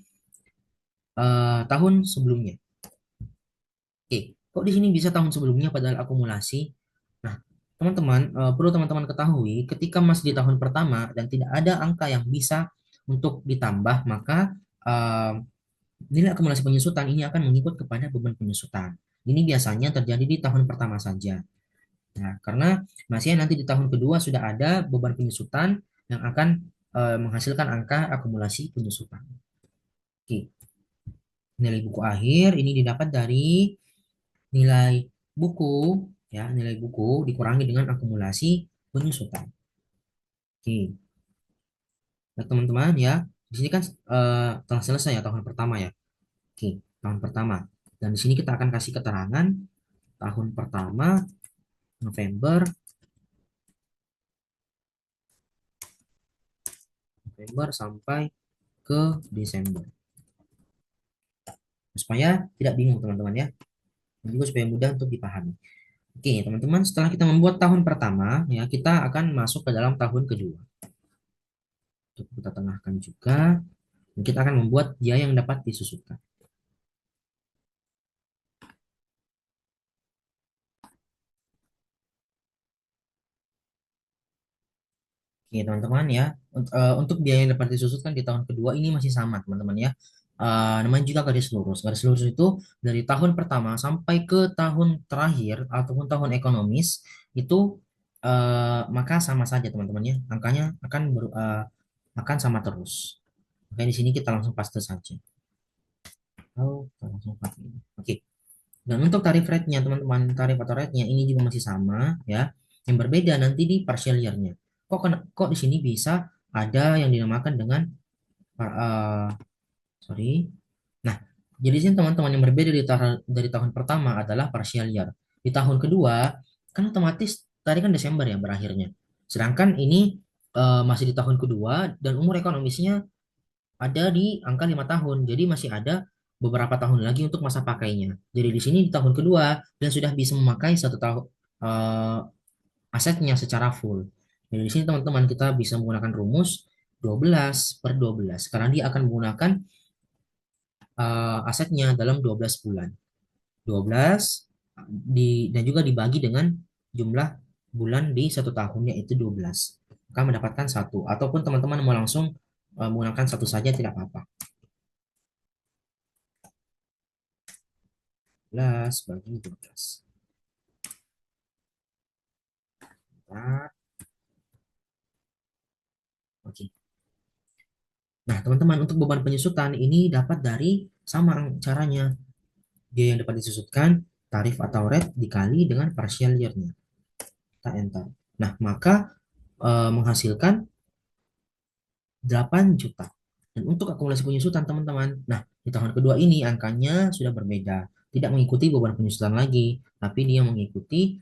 tahun sebelumnya. Oke, kok di sini bisa tahun sebelumnya padahal akumulasi? Nah, teman-teman, perlu teman-teman ketahui, ketika masih di tahun pertama dan tidak ada angka yang bisa untuk ditambah, maka eh, nilai akumulasi penyusutan ini akan mengikut kepada beban penyusutan. Ini biasanya terjadi di tahun pertama saja. Nah, karena masih nanti di tahun kedua sudah ada beban penyusutan yang akan menghasilkan angka akumulasi penyusutan. Oke, nilai buku akhir ini didapat dari nilai buku, ya, nilai buku dikurangi dengan akumulasi penyusutan. Oke, nah, teman-teman ya, di sini kan telah selesai ya tahun pertama ya. Oke, tahun pertama. Dan di sini kita akan kasih keterangan tahun pertama November, November sampai ke Desember. Supaya tidak bingung teman-teman ya. Dan juga supaya mudah untuk dipahami. Oke, teman-teman, setelah kita membuat tahun pertama, ya kita akan masuk ke dalam tahun kedua. Untuk kita tengahkan juga, dan kita akan membuat biaya yang dapat disusutkan. Oke, teman-teman ya, untuk biaya yang dapat disusutkan di tahun kedua ini masih sama, teman-teman ya. Namanya juga garis lurus. Garis lurus itu dari tahun pertama sampai ke tahun terakhir ataupun tahun ekonomis itu maka sama saja, teman-teman ya. Angkanya akan sama terus. Oke, di sini kita langsung paste saja. Oh, kita langsung pakai. Oke. Dan untuk tarif rate-nya, teman-teman, tarif atau rate-nya ini juga masih sama ya. Yang berbeda nanti di partial year-nya. Kok di sini bisa ada yang dinamakan dengan uh, sorry. Nah, jadi di sini teman-teman yang berbeda dari tahun pertama adalah partial year. Di tahun kedua kan otomatis tadi kan Desember ya berakhirnya. Sedangkan ini masih di tahun kedua dan umur ekonomisnya ada di angka 5 tahun. Jadi masih ada beberapa tahun lagi untuk masa pakainya. Jadi di sini di tahun kedua dan sudah bisa memakai 1 tahun asetnya secara full. Jadi di sini teman-teman kita bisa menggunakan rumus 12/12 karena dia akan menggunakan asetnya dalam 12 bulan. 12 dan juga dibagi dengan jumlah bulan di 1 tahun yaitu 12. Maka mendapatkan satu ataupun teman-teman mau langsung menggunakan satu saja tidak apa-apa. 12 bagi 12. Bentar. Oke. Nah, teman-teman, untuk beban penyusutan ini dapat dari sama caranya. biaya yang dapat disusutkan, tarif atau rate dikali dengan partial year-nya. Kita enter. Nah, maka menghasilkan 8 juta. Dan untuk akumulasi penyusutan teman-teman, nah di tahun kedua ini angkanya sudah berbeda. Tidak mengikuti beban penyusutan lagi, tapi dia mengikuti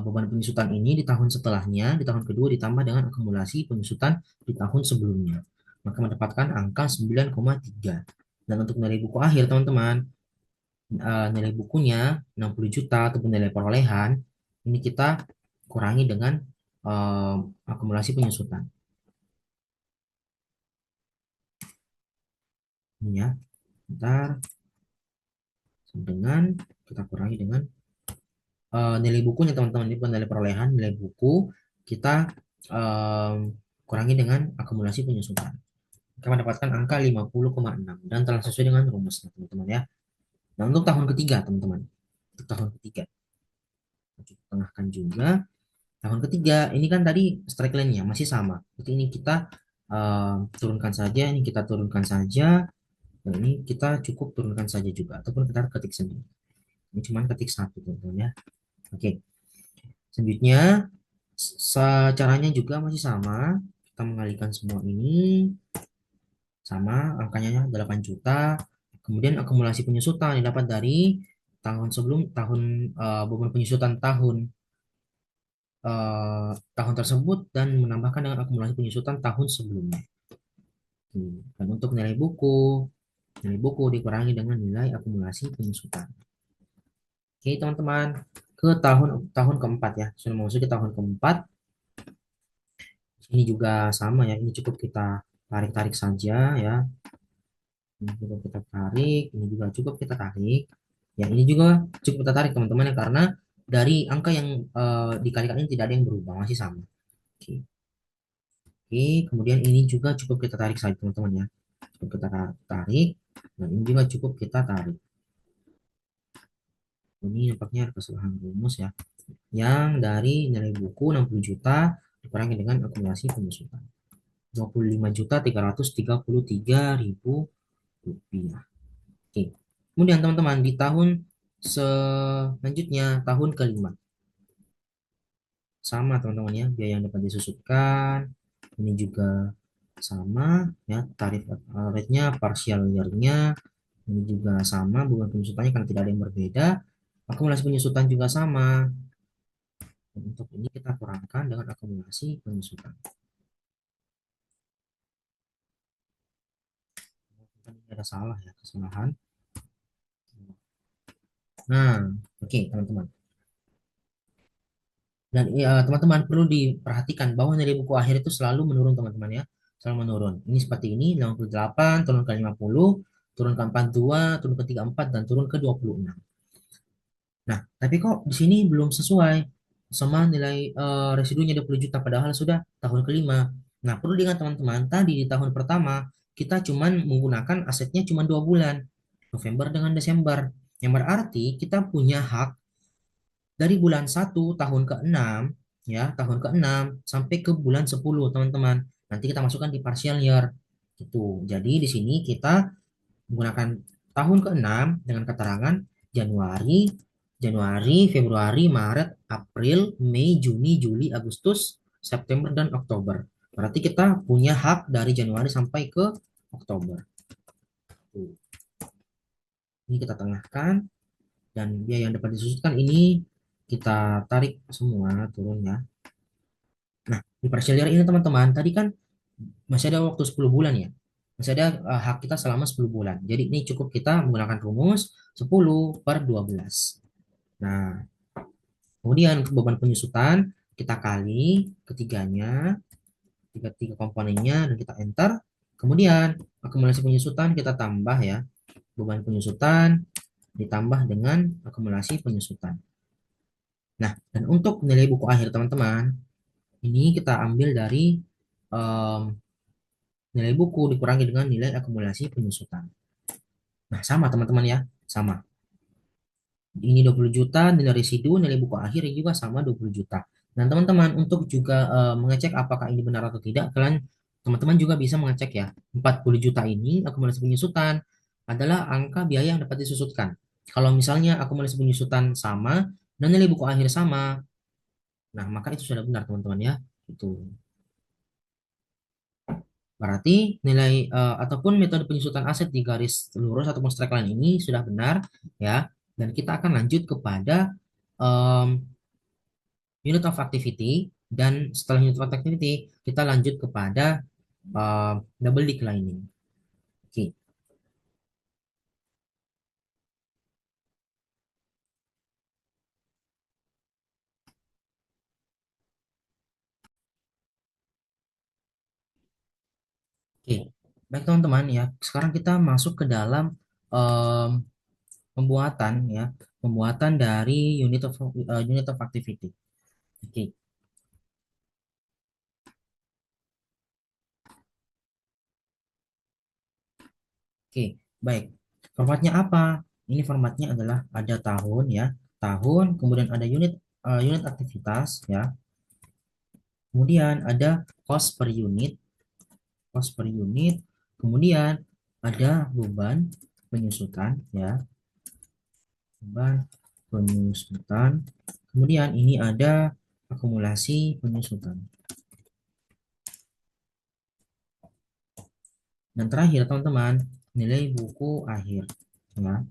beban penyusutan ini di tahun setelahnya, di tahun kedua ditambah dengan akumulasi penyusutan di tahun sebelumnya. Maka mendapatkan angka 9,3. Dan untuk nilai buku akhir teman-teman, nilai bukunya 60 juta ataupun nilai perolehan, ini kita kurangi dengan eh, akumulasi penyusutan. Ini ya, ntar dengan kita kurangi dengan nilai bukunya teman-teman, ini bukan nilai perolehan, nilai buku kita em, kurangi dengan akumulasi penyusutan. Kita mendapatkan angka 50,6 dan telah sesuai dengan rumusnya teman-teman ya. Nah untuk tahun ketiga teman-teman, untuk tahun ketiga kita tengahkan juga. Tahun ketiga ini kan tadi strike line-nya masih sama. Jadi ini kita turunkan saja, ini kita turunkan saja, dan ini kita cukup turunkan saja juga, ataupun kita ketik sendiri. Ini cuma ketik satu teman-teman ya. Oke, selanjutnya caranya juga masih sama. Kita mengalihkan semua ini sama, angkanya 8 juta. Kemudian akumulasi penyusutan didapat dari tahun sebelum tahun beban penyusutan tahun tersebut dan menambahkan dengan akumulasi penyusutan tahun sebelumnya. Dan untuk nilai buku dikurangi dengan nilai akumulasi penyusutan. Oke, teman-teman, ke tahun tahun keempat ya. Sudah masuk ke tahun keempat. Ini juga sama ya. Ini cukup kita tarik-tarik saja ya. Ini cukup kita tarik, ini juga cukup kita tarik. Ya, ini juga cukup kita tarik teman-teman ya karena dari angka yang dikalikan ini tidak ada yang berubah, masih sama. Oke. Oke, kemudian ini juga cukup kita tarik saja teman-teman ya. Cukup kita tarik, dan ini juga cukup kita tarik. Ini nampaknya kesalahan rumus ya. Yang dari nilai buku 60 juta dikurangi dengan akumulasi penyusutan. 25.333.000 rupiah. Oke. Kemudian teman-teman di tahun selanjutnya tahun kelima sama teman-teman ya, biaya yang dapat disusutkan ini juga sama ya, tarif rate-nya, partial year-nya ini juga sama, beban penyusutannya karena tidak ada yang berbeda, akumulasi penyusutan juga sama. Dan untuk ini kita kurangkan dengan akumulasi penyusutan. Ini ada salah ya, kesalahan. Nah, oke teman-teman. Dan teman-teman perlu diperhatikan bahwa nilai buku akhir itu selalu menurun teman-teman ya. Selalu menurun. Ini seperti ini, 58, turun ke 50, turun ke 42, turun ke 34, dan turun ke 26. Nah, tapi kok di sini belum sesuai sama nilai residunya 20 juta, padahal sudah tahun kelima. Nah, perlu diingat teman-teman, tadi di tahun pertama kita cuman menggunakan asetnya cuma 2 bulan, November dengan Desember. Yang berarti kita punya hak dari bulan 1 tahun ke-6 ya, tahun ke-6 sampai ke bulan 10 teman-teman. Nanti kita masukkan di partial year gitu. Jadi di sini kita menggunakan tahun ke-6 dengan keterangan Januari, Februari, Maret, April, Mei, Juni, Juli, Agustus, September dan Oktober. Berarti kita punya hak dari Januari sampai ke Oktober. Ini kita tengahkan dan biaya yang dapat disusutkan ini kita tarik semua turun ya. Nah, di partial year ini teman-teman, tadi kan masih ada waktu 10 bulan ya. Masih ada hak kita selama 10 bulan. Jadi ini cukup kita menggunakan rumus 10/12. Nah, kemudian untuk beban penyusutan kita kali ketiganya, tiga komponennya dan kita enter. Kemudian akumulasi penyusutan kita tambah ya. Beban penyusutan ditambah dengan akumulasi penyusutan. Nah, dan untuk nilai buku akhir teman-teman, ini kita ambil dari em, nilai buku dikurangi dengan nilai akumulasi penyusutan. Nah, sama teman-teman ya, sama. Ini 20 juta, nilai residu, nilai buku akhir juga sama 20 juta. Dan teman-teman, untuk juga mengecek apakah ini benar atau tidak, kalian teman-teman juga bisa mengecek ya. 40 juta ini akumulasi penyusutan adalah angka biaya yang dapat disusutkan. Kalau misalnya akumulasi penyusutan sama dan nilai buku akhir sama, nah maka itu sudah benar teman-teman ya. Itu berarti nilai ataupun metode penyusutan aset di garis lurus ataupun straight line ini sudah benar ya. Dan kita akan lanjut kepada em, unit of activity, dan setelah unit of activity kita lanjut kepada double declining. Oke, oke. Baik teman-teman ya, sekarang kita masuk ke dalam em, pembuatan ya, pembuatan dari unit of activity. Oke, oke, baik. Formatnya apa? Ini formatnya adalah ada tahun ya, tahun, kemudian ada unit aktivitas ya, kemudian ada cost per unit, kemudian ada beban penyusutan ya, beban penyusutan, kemudian ini ada akumulasi penyusutan, dan terakhir teman-teman nilai buku akhir ya.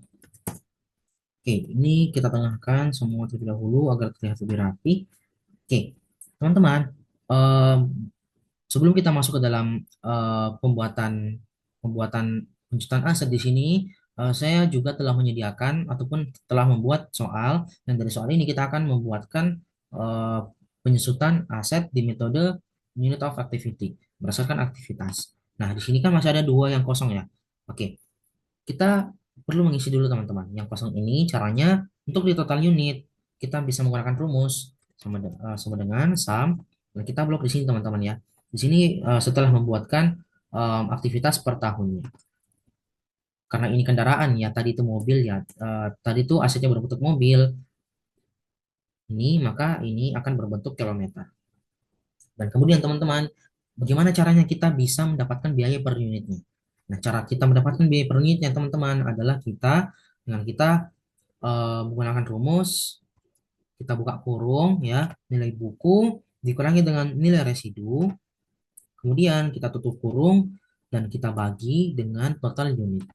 Oke, ini kita tengahkan semua terlebih dahulu agar terlihat lebih rapi. Oke, teman-teman, em, sebelum kita masuk ke dalam pembuatan pembuatan penjutaan aset di sini, saya juga telah menyediakan ataupun telah membuat soal, dan dari soal ini kita akan membuatkan eh, penyusutan aset di metode unit of activity berdasarkan aktivitas. Nah, di sini kan masih ada dua yang kosong ya. Oke, kita perlu mengisi dulu teman-teman. Yang kosong ini caranya untuk di total unit kita bisa menggunakan rumus sama dengan sum, dan kita blok di sini teman-teman ya. Di sini setelah membuatkan aktivitas per tahunnya. Karena ini kendaraan ya, tadi itu mobil ya, tadi itu asetnya berbentuk mobil, ini maka ini akan berbentuk kilometer. Dan kemudian teman-teman, bagaimana caranya kita bisa mendapatkan biaya per unitnya? Nah, cara kita mendapatkan biaya per unitnya teman-teman adalah kita menggunakan rumus, kita buka kurung ya, nilai buku dikurangi dengan nilai residu, kemudian kita tutup kurung dan kita bagi dengan total unit.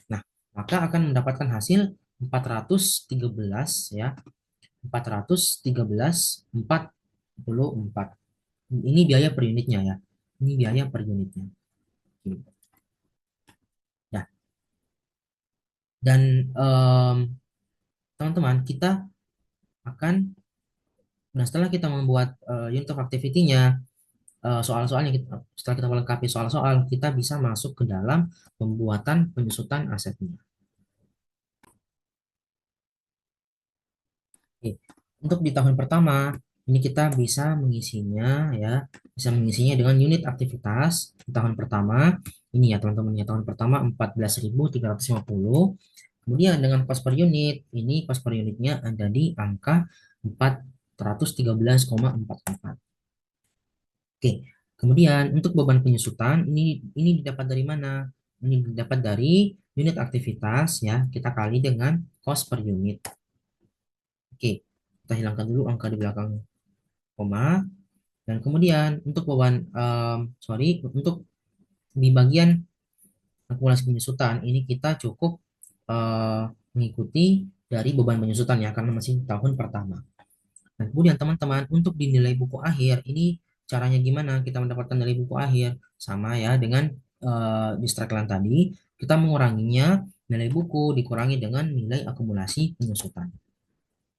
Nah, maka akan mendapatkan hasil 413 ya, 413,44. Ini biaya per unitnya ya. Ini biaya per unitnya. Nah, dan teman-teman, kita akan, nah setelah kita membuat unit of activity-nya, soal-soalnya setelah kita melengkapi soal-soal, kita bisa masuk ke dalam pembuatan penyusutan asetnya. Oke. Untuk di tahun pertama, ini kita bisa mengisinya ya, bisa mengisinya dengan unit aktivitas di tahun pertama. Ini ya teman-teman ya, tahun pertama 14.350. Kemudian dengan cost per unit, ini cost per unitnya ada di angka 413,44. Oke, kemudian untuk beban penyusutan ini didapat dari mana? Ini didapat dari unit aktivitas ya, kita kali dengan cost per unit. Oke, kita hilangkan dulu angka di belakang koma, dan kemudian untuk beban untuk di bagian akumulasi penyusutan ini kita cukup mengikuti dari beban penyusutan ya, karena masih tahun pertama. Dan kemudian teman-teman, untuk di nilai buku akhir ini caranya gimana kita mendapatkan nilai buku akhir? Sama ya dengan di strikeline tadi, kita menguranginya nilai buku dikurangi dengan nilai akumulasi penyusutan.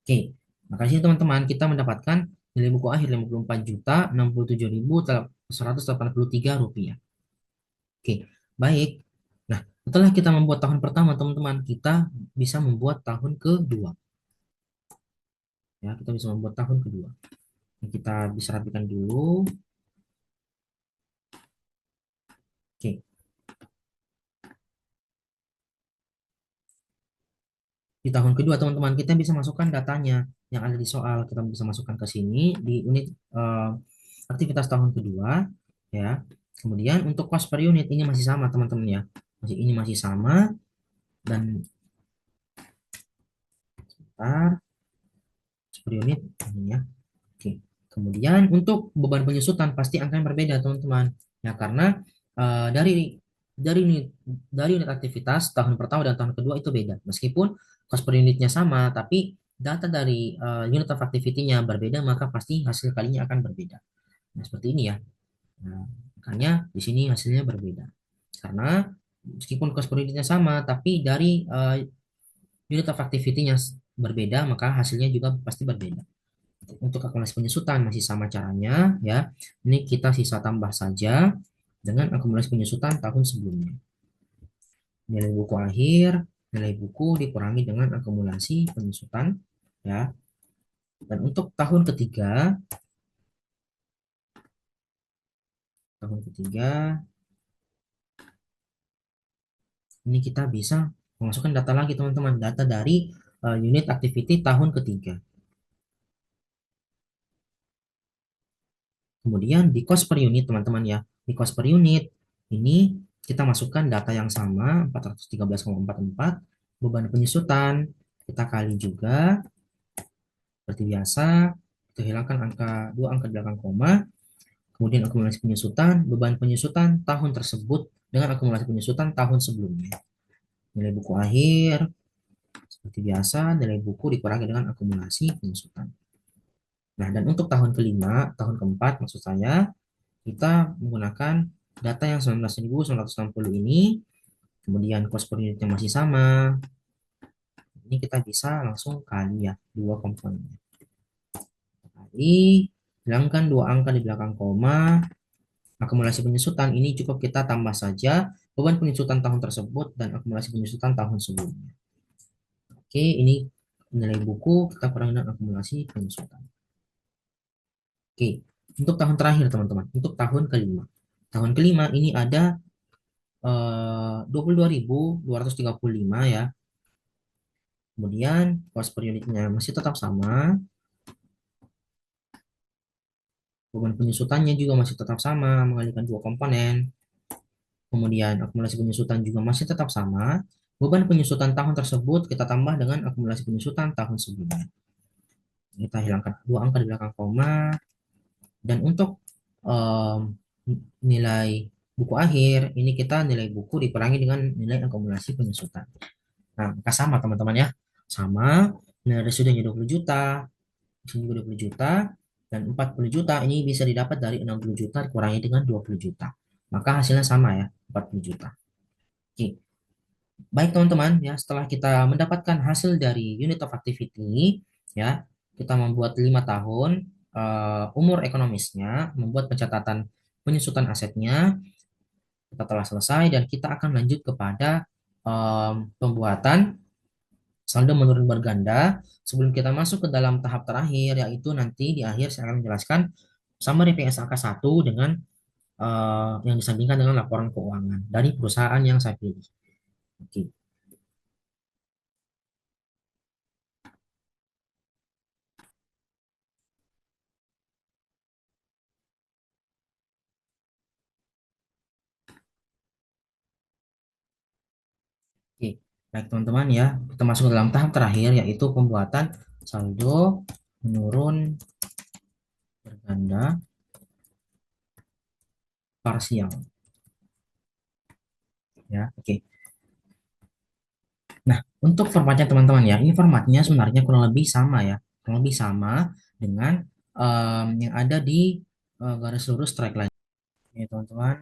Oke, makasih teman-teman, kita mendapatkan nilai buku akhir 54.067.183 rupiah. Oke, baik. Nah, setelah kita membuat tahun pertama, teman-teman, kita bisa membuat tahun kedua. Ya, kita bisa membuat tahun kedua. Kita bisa rapikan dulu. Oke, di tahun kedua teman-teman kita bisa masukkan datanya yang ada di soal. Kita bisa masukkan ke sini di unit eh, aktivitas tahun kedua ya. Kemudian untuk cost per unit ini masih sama teman-teman ya. Ini masih sama, dan sebentar, per unit ini ya. Oke. Kemudian untuk beban penyusutan pasti akan berbeda teman-teman. Ya karena dari unit aktivitas tahun pertama dan tahun kedua itu beda. Meskipun cost per unitnya sama, tapi data dari unit of activity-nya berbeda, maka pasti hasil kalinya akan berbeda. Nah, seperti ini ya. Nah, makanya di sini hasilnya berbeda. Karena meskipun cost per unitnya sama, tapi dari unit of activity-nya berbeda, maka hasilnya juga pasti berbeda. Untuk akumulasi penyusutan masih sama caranya ya. Ini kita sisa tambah saja dengan akumulasi penyusutan tahun sebelumnya. Nilai buku akhir, nilai buku dikurangi dengan akumulasi penyusutan ya. Dan untuk tahun ketiga ini kita bisa memasukkan data lagi teman-teman, data dari unit activity tahun ketiga. Kemudian di cost per unit teman-teman ya, di cost per unit ini kita masukkan data yang sama 413,44, beban penyusutan kita kali juga seperti biasa, kita hilangkan dua angka di belakang koma, kemudian akumulasi penyusutan, beban penyusutan tahun tersebut dengan akumulasi penyusutan tahun sebelumnya. Nilai buku akhir seperti biasa, nilai buku dikurangi dengan akumulasi penyusutan. Nah, dan untuk tahun kelima, tahun keempat maksud saya, kita menggunakan data yang 19.960 ini, kemudian cost per unitnya masih sama. Ini kita bisa langsung kali ya, dua komponennya. Kali, hilangkan dua angka di belakang koma, akumulasi penyusutan ini cukup kita tambah saja beban penyusutan tahun tersebut dan akumulasi penyusutan tahun sebelumnya. Oke, ini nilai buku kita kurangi dengan akumulasi penyusutan. Oke, untuk tahun terakhir teman-teman, untuk tahun kelima. Tahun kelima ini ada 22.235 ya. Kemudian cost per unitnya masih tetap sama. Beban penyusutannya juga masih tetap sama, mengalihkan dua komponen. Kemudian akumulasi penyusutan juga masih tetap sama. Beban penyusutan tahun tersebut kita tambah dengan akumulasi penyusutan tahun sebelumnya. Kita hilangkan dua angka di belakang koma. Dan untuk um, nilai buku akhir, ini kita nilai buku dikurangi dengan nilai akumulasi penyusutan. Nah, maka sama teman-teman ya. Sama, nilai residunya 20 juta, di sini juga 20 juta, dan 40 juta ini bisa didapat dari 60 juta dikurangi dengan 20 juta. Maka hasilnya sama ya, 40 juta. Oke, baik teman-teman ya, setelah kita mendapatkan hasil dari unit of activity, ya, kita membuat 5 tahun, umur ekonomisnya, membuat pencatatan penyusutan asetnya, kita telah selesai dan kita akan lanjut kepada pembuatan saldo menurun berganda. Sebelum kita masuk ke dalam tahap terakhir, yaitu nanti di akhir saya akan menjelaskan summary PSAK 1 dengan yang disandingkan dengan laporan keuangan dari perusahaan yang saya pilih. Oke. Oke. Baik teman-teman ya, kita masuk ke dalam tahap terakhir yaitu pembuatan saldo menurun berganda parsial. Ya, oke. Nah, untuk formatnya teman-teman ya, ini formatnya sebenarnya kurang lebih sama ya, kurang lebih sama dengan yang ada di garis lurus strike line. Ya teman-teman,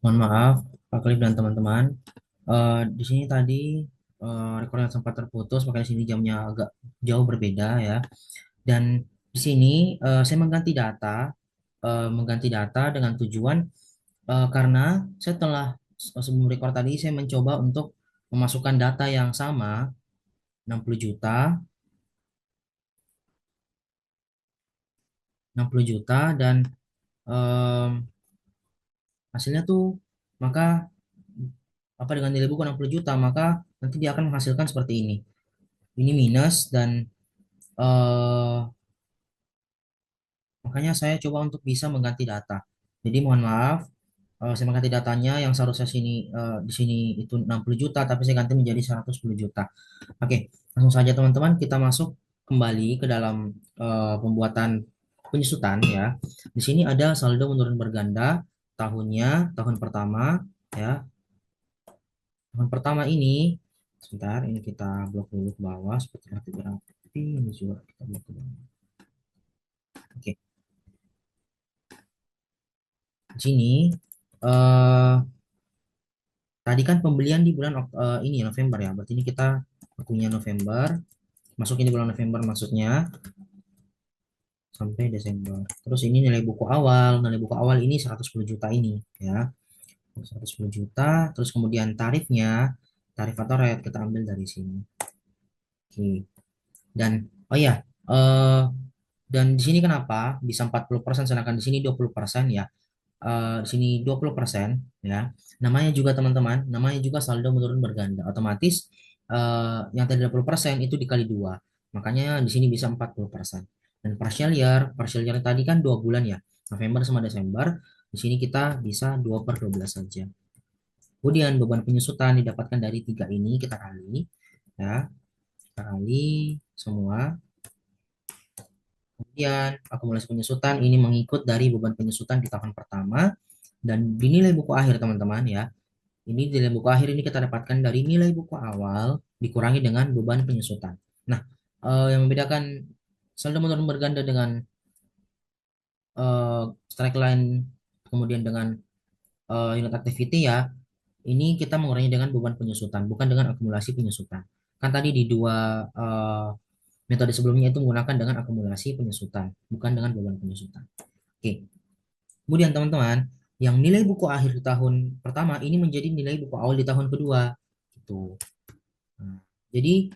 mohon maaf Pak Khalif dan teman-teman. Di sini tadi rekornya sempat terputus, makanya di sini jamnya agak jauh berbeda ya. Dan di sini saya mengganti data dengan tujuan karena setelah sebelum record tadi saya mencoba untuk memasukkan data yang sama 60 juta, 60 juta dan em, hasilnya tuh maka apa dengan nilai buku 60 juta maka nanti dia akan menghasilkan seperti ini. Ini minus dan eh, makanya saya coba untuk bisa mengganti data. Jadi mohon maaf saya mengganti datanya yang seharusnya di sini itu 60 juta, tapi saya ganti menjadi 110 juta. Oke, langsung saja teman-teman kita masuk kembali ke dalam pembuatan penyusutan ya. Di sini ada saldo menurun berganda tahunnya, tahun pertama ya. Tahun pertama ini, sebentar, ini kita blok dulu ke bawah seperti grafi, ini juga kita blok ke bawah. Oke, di sini eh tadi kan pembelian di bulan ini November ya. Berarti ini kita punya November, masukin di bulan November maksudnya sampai Desember. Terus ini nilai buku awal ini 110 juta ini ya. 110 juta, terus kemudian tarifnya, tarif atau rate kita ambil dari sini. Oke. Dan oh ya, eh dan di sini kenapa bisa 40% sedangkan di sini 20% ya? Di sini 20% ya. Namanya juga teman-teman, namanya juga saldo menurun berganda. Otomatis yang tadi 20% itu dikali dua. Makanya di sini bisa 40%. Dan partial year tadi kan 2 bulan ya. November sama Desember. Di sini kita bisa 2/12 saja. Kemudian beban penyusutan didapatkan dari tiga ini kita kali ya. Kita kali semua. Kemudian akumulasi penyusutan ini mengikut dari beban penyusutan di tahun pertama dan dinilai buku akhir teman-teman ya. Ini nilai buku akhir ini kita dapatkan dari nilai buku awal dikurangi dengan beban penyusutan. Nah, yang membedakan saldo menurun berganda dengan strike line kemudian dengan unit activity ya, ini kita mengurangi dengan beban penyusutan, bukan dengan akumulasi penyusutan. Kan tadi di dua metode sebelumnya itu menggunakan dengan akumulasi penyusutan, bukan dengan beban penyusutan. Oke. Kemudian teman-teman, yang nilai buku akhir di tahun pertama ini menjadi nilai buku awal di tahun kedua. Gitu. Nah, jadi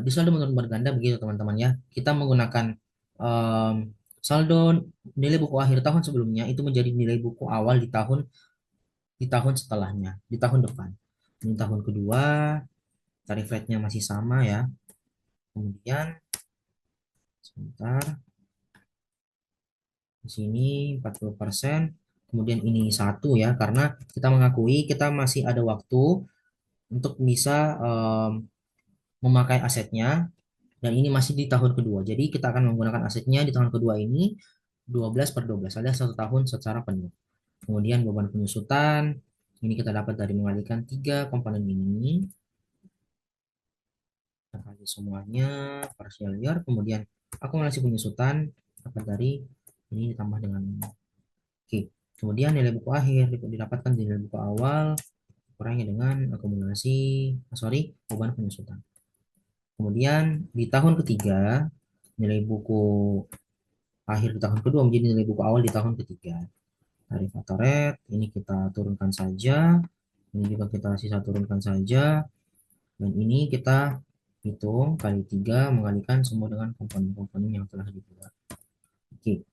di saldo menurun berganda begitu teman-teman ya. Kita menggunakan em, saldo nilai buku akhir tahun sebelumnya itu menjadi nilai buku awal di tahun setelahnya, di tahun depan. Ini tahun kedua, tarif rate-nya masih sama ya. Kemudian sebentar, di sini 40%. Kemudian ini satu ya, karena kita mengakui kita masih ada waktu untuk bisa memakai asetnya dan ini masih di tahun kedua. Jadi kita akan menggunakan asetnya di tahun kedua ini 12/12 alias 1 tahun secara penuh. Kemudian beban penyusutan ini kita dapat dari mengalihkan tiga komponen ini. Kita kali semuanya partial year. Kemudian akumulasi penyusutan dapat dari ini ditambah dengan ini. Oke. Kemudian nilai buku akhir didapatkan di nilai buku awal kurangi dengan akumulasi, beban penyusutan. Kemudian di tahun ketiga, nilai buku akhir di tahun kedua menjadi nilai buku awal di tahun ketiga. Tarif atau rate, ini kita turunkan saja. Ini juga kita sisa turunkan saja. Dan ini kita hitung kali 3 mengalikan semua dengan komponen-komponen yang telah dibuat. Oke.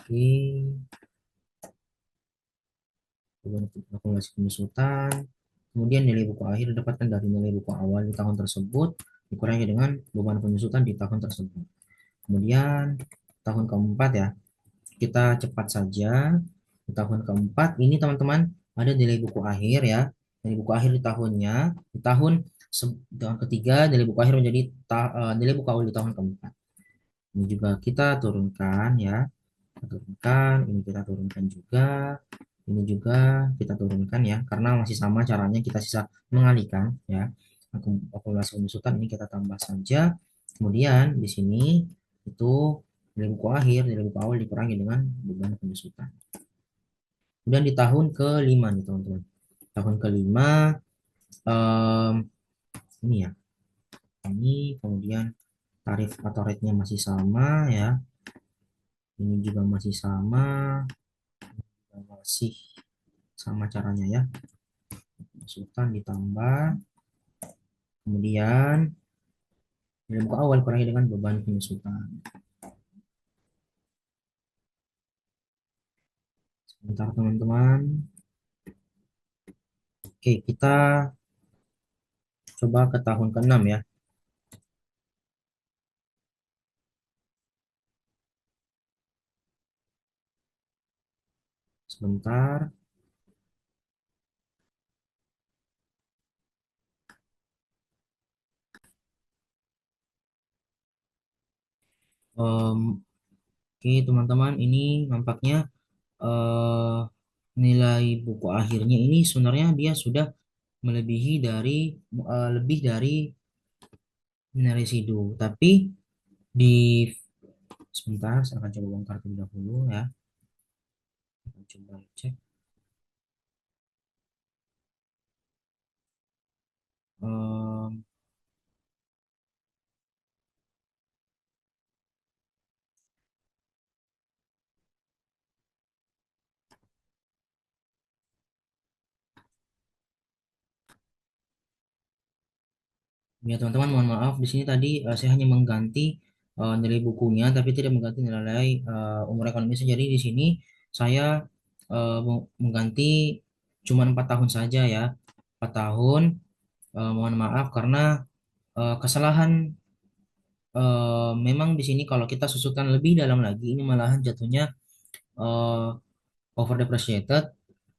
Oke. Akumulasi penyusutan. Kemudian nilai buku akhir didapatkan dari nilai buku awal di tahun tersebut dikurangi dengan beban penyusutan di tahun tersebut. Kemudian tahun keempat ya, kita cepat saja. Di tahun keempat ini teman-teman ada nilai buku akhir ya. Nilai buku akhir di tahunnya, di tahun ketiga nilai buku akhir menjadi nilai buku awal di tahun keempat. Ini juga kita turunkan ya. Kita turunkan, ini kita turunkan juga. Ini juga kita turunkan ya, karena masih sama caranya kita sisa mengalihkan ya. Akumulasi penyusutan ini kita tambah saja. Kemudian di sini itu nilai buku akhir, nilai buku awal dikurangi dengan beban penyusutan. Kemudian di tahun kelima nih teman-teman. Tahun kelima em, ini ya. Ini kemudian tarif atau rate-nya masih sama ya. Ini juga masih sama. Masih sama caranya ya. Penyusutan ditambah. Kemudian nilai buku awal kurangi dengan beban penyusutan. Sebentar teman-teman. Oke, kita coba ke tahun ke-6 ya. Sebentar. Oke, teman-teman, ini nampaknya eh, nilai buku akhirnya ini sebenarnya dia sudah melebihi dari lebih dari nilai residu. Tapi di sebentar, saya akan coba bongkar terlebih dahulu ya. Kita coba cek. Em, Ya teman-teman, mohon maaf di sini tadi saya hanya mengganti nilai bukunya, tapi tidak mengganti nilai umur ekonomis. Jadi di sini saya mengganti cuma 4 tahun saja ya, 4 tahun. Mohon maaf karena kesalahan memang di sini kalau kita susutkan lebih dalam lagi, ini malahan jatuhnya eh, over depreciated.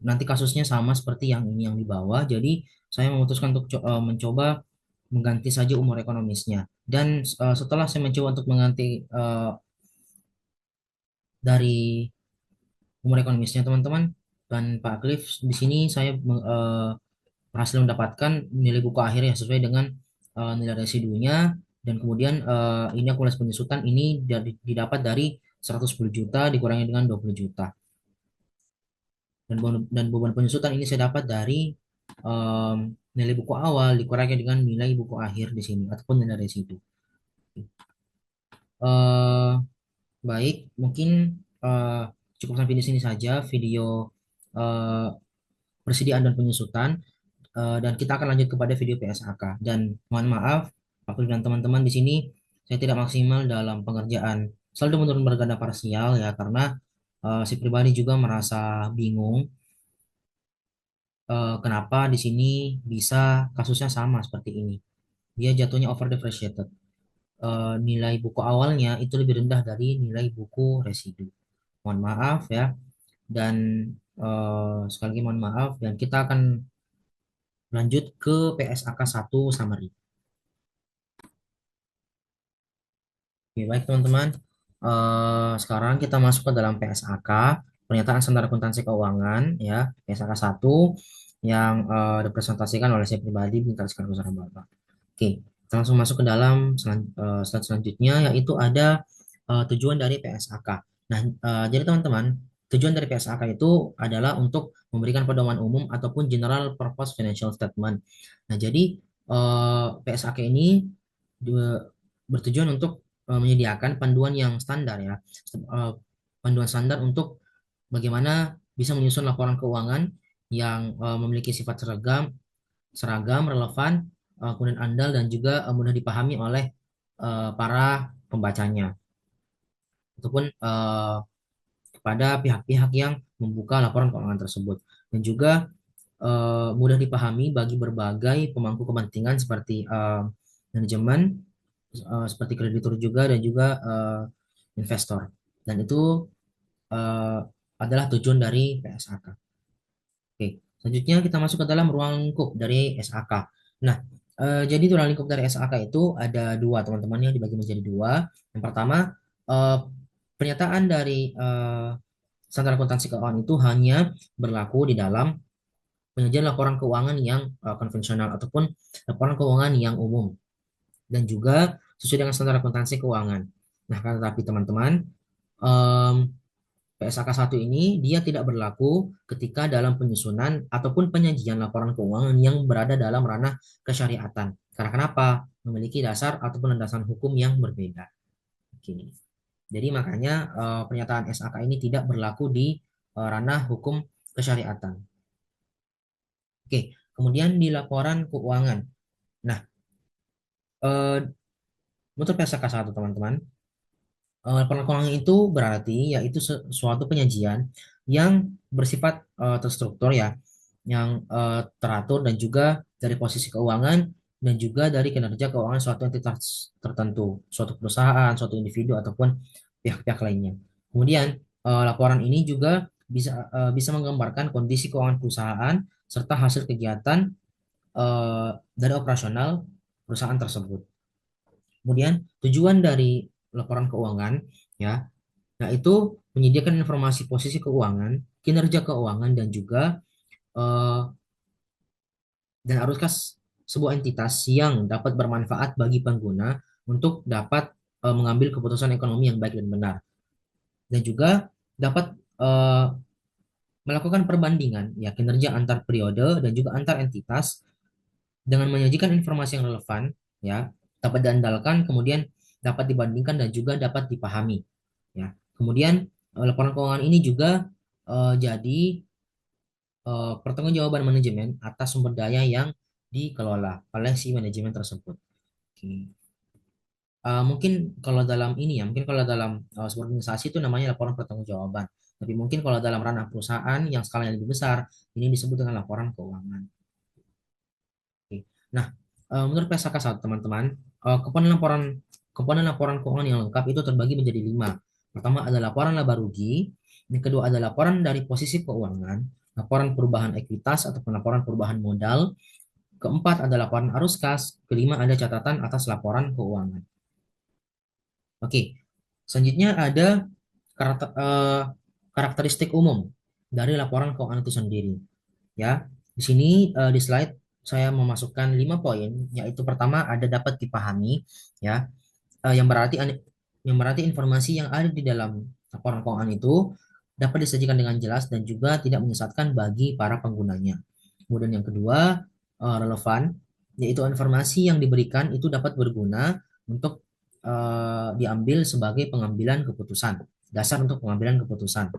Nanti kasusnya sama seperti yang ini yang di bawah. Jadi saya memutuskan untuk mencoba mengganti saja umur ekonomisnya. Dan setelah saya mencoba untuk mengganti dari umur ekonomisnya teman-teman dan Pak Cliff, di sini saya berhasil mendapatkan nilai buku akhir yang sesuai dengan nilai residunya, dan kemudian ini akumulasi penyusutan ini didapat dari 110 juta dikurangi dengan 20 juta, dan beban penyusutan ini saya dapat dari em, nilai buku awal dikurangi dengan nilai buku akhir di sini ataupun nilai residu. eh Baik, mungkin eh, cukup sampai di sini saja video eh, persediaan dan penyusutan. Dan kita akan lanjut kepada video PSAK. Dan mohon maaf, aku dan teman-teman di sini saya tidak maksimal dalam pengerjaan saldo menurun berganda parsial ya, karena si pribadi juga merasa bingung kenapa di sini bisa kasusnya sama seperti ini. Dia jatuhnya over depreciated. Nilai buku awalnya itu lebih rendah dari nilai buku residu. Mohon maaf ya, dan sekali lagi mohon maaf, dan kita akan lanjut ke PSAK 1 summary. Oke, baik teman-teman. Sekarang kita masuk ke dalam PSAK, pernyataan standar akuntansi keuangan ya, PSAK 1 yang dipresentasikan oleh saya pribadi Bintang Sekar Besar Bapak. Oke, kita langsung masuk ke dalam slide selanjutnya, yaitu ada tujuan dari PSAK. Nah, jadi teman-teman, tujuan dari PSAK itu adalah untuk memberikan pedoman umum ataupun General Purpose Financial Statement. Nah, jadi PSAK ini bertujuan untuk menyediakan panduan yang standar ya, eh, panduan standar untuk bagaimana bisa menyusun laporan keuangan yang memiliki sifat seragam, relevan, kemudian andal dan juga mudah dipahami oleh para pembacanya ataupun kepada pihak-pihak yang membuka laporan keuangan tersebut, dan juga mudah dipahami bagi berbagai pemangku kepentingan seperti manajemen, seperti kreditur juga, dan juga investor. Dan itu eh, adalah tujuan dari PSAK. Oke, selanjutnya kita masuk ke dalam ruang lingkup dari SAK. Nah, jadi ruang lingkup dari SAK itu ada dua teman-teman, yang dibagi menjadi dua. Yang pertama, eh, pernyataan dari standar akuntansi keuangan itu hanya berlaku di dalam penyajian laporan keuangan yang konvensional ataupun laporan keuangan yang umum, dan juga sesuai dengan standar akuntansi keuangan. Nah, kan tetapi teman-teman, em, PSAK 1 ini dia tidak berlaku ketika dalam penyusunan ataupun penyajian laporan keuangan yang berada dalam ranah kesyariatan. Karena kenapa? Memiliki dasar ataupun landasan hukum yang berbeda. Oke. Jadi makanya pernyataan SAK ini tidak berlaku di ranah hukum kesyariatan. Oke, kemudian di laporan keuangan. Nah, eh, untuk PSAK 1 teman-teman, laporan keuangan itu berarti yaitu suatu penyajian yang bersifat terstruktur ya, yang teratur, dan juga dari posisi keuangan dan juga dari kinerja keuangan suatu entitas tertentu, suatu perusahaan, suatu individu ataupun pihak-pihak lainnya. Kemudian laporan ini juga bisa menggambarkan kondisi keuangan perusahaan serta hasil kegiatan dari operasional perusahaan tersebut. Kemudian tujuan dari laporan keuangan ya, yaitu menyediakan informasi posisi keuangan, kinerja keuangan eh, dan arus kas sebuah entitas yang dapat bermanfaat bagi pengguna untuk dapat mengambil keputusan ekonomi yang baik dan benar, dan juga dapat melakukan perbandingan ya kinerja antar periode dan juga antar entitas dengan menyajikan informasi yang relevan ya, dapat diandalkan, kemudian dapat dibandingkan dan juga dapat dipahami ya. Kemudian laporan keuangan ini juga jadi pertanggungjawaban manajemen atas sumber daya yang dikelola oleh si manajemen tersebut. Oke. Mungkin kalau dalam ini ya, mungkin kalau dalam sebuah organisasi itu namanya laporan pertanggungjawaban. Tapi mungkin kalau dalam ranah perusahaan yang skalanya lebih besar, ini disebut dengan laporan keuangan. Oke. Nah, menurut PSAK 1 teman-teman, komponen laporan keuangan yang lengkap itu terbagi menjadi 5. Pertama ada laporan laba rugi, yang kedua ada laporan dari posisi keuangan, laporan perubahan ekuitas ataupun laporan perubahan modal, keempat ada laporan arus kas, kelima ada catatan atas laporan keuangan. Oke, selanjutnya ada karakteristik umum dari laporan keuangan itu sendiri. Ya, di sini di slide saya memasukkan 5 poin, yaitu pertama ada dapat dipahami, ya, yang berarti informasi yang ada di dalam laporan keuangan itu dapat disajikan dengan jelas dan juga tidak menyesatkan bagi para penggunanya. Kemudian yang kedua relevan, yaitu informasi yang diberikan itu dapat berguna untuk diambil sebagai pengambilan keputusan, dasar untuk pengambilan keputusan.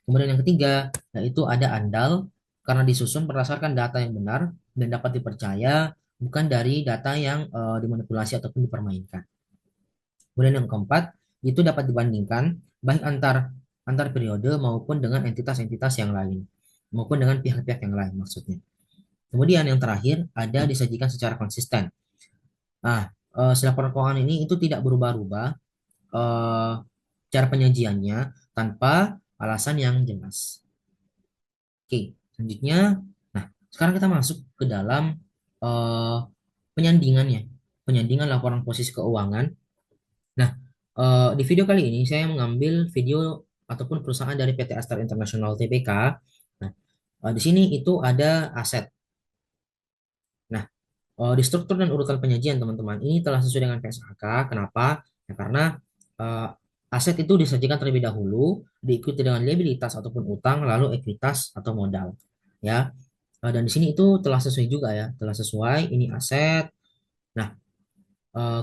Kemudian yang ketiga, yaitu ada andal karena disusun berdasarkan data yang benar dan dapat dipercaya, bukan dari data yang dimanipulasi ataupun dipermainkan. Kemudian yang keempat, itu dapat dibandingkan baik antar periode maupun dengan entitas-entitas yang lain, maupun dengan pihak-pihak yang lain maksudnya. Kemudian yang terakhir, ada disajikan secara konsisten. Nah, laporan keuangan ini itu tidak berubah-ubah cara penyajiannya tanpa alasan yang jelas. Oke, selanjutnya, nah sekarang kita masuk ke dalam eh, penyandingannya, penyandingan laporan posisi keuangan. Nah, di video kali ini saya mengambil video ataupun perusahaan dari PT Astar International Tbk. Nah, di sini itu ada aset. Nah, di struktur dan urutan penyajian teman-teman ini telah sesuai dengan PSAK. Kenapa? Ya, karena eh, aset itu disajikan terlebih dahulu, diikuti dengan liabilitas ataupun utang, lalu ekuitas atau modal. Ya, dan di sini itu telah sesuai juga ya, telah sesuai. Ini aset. Nah,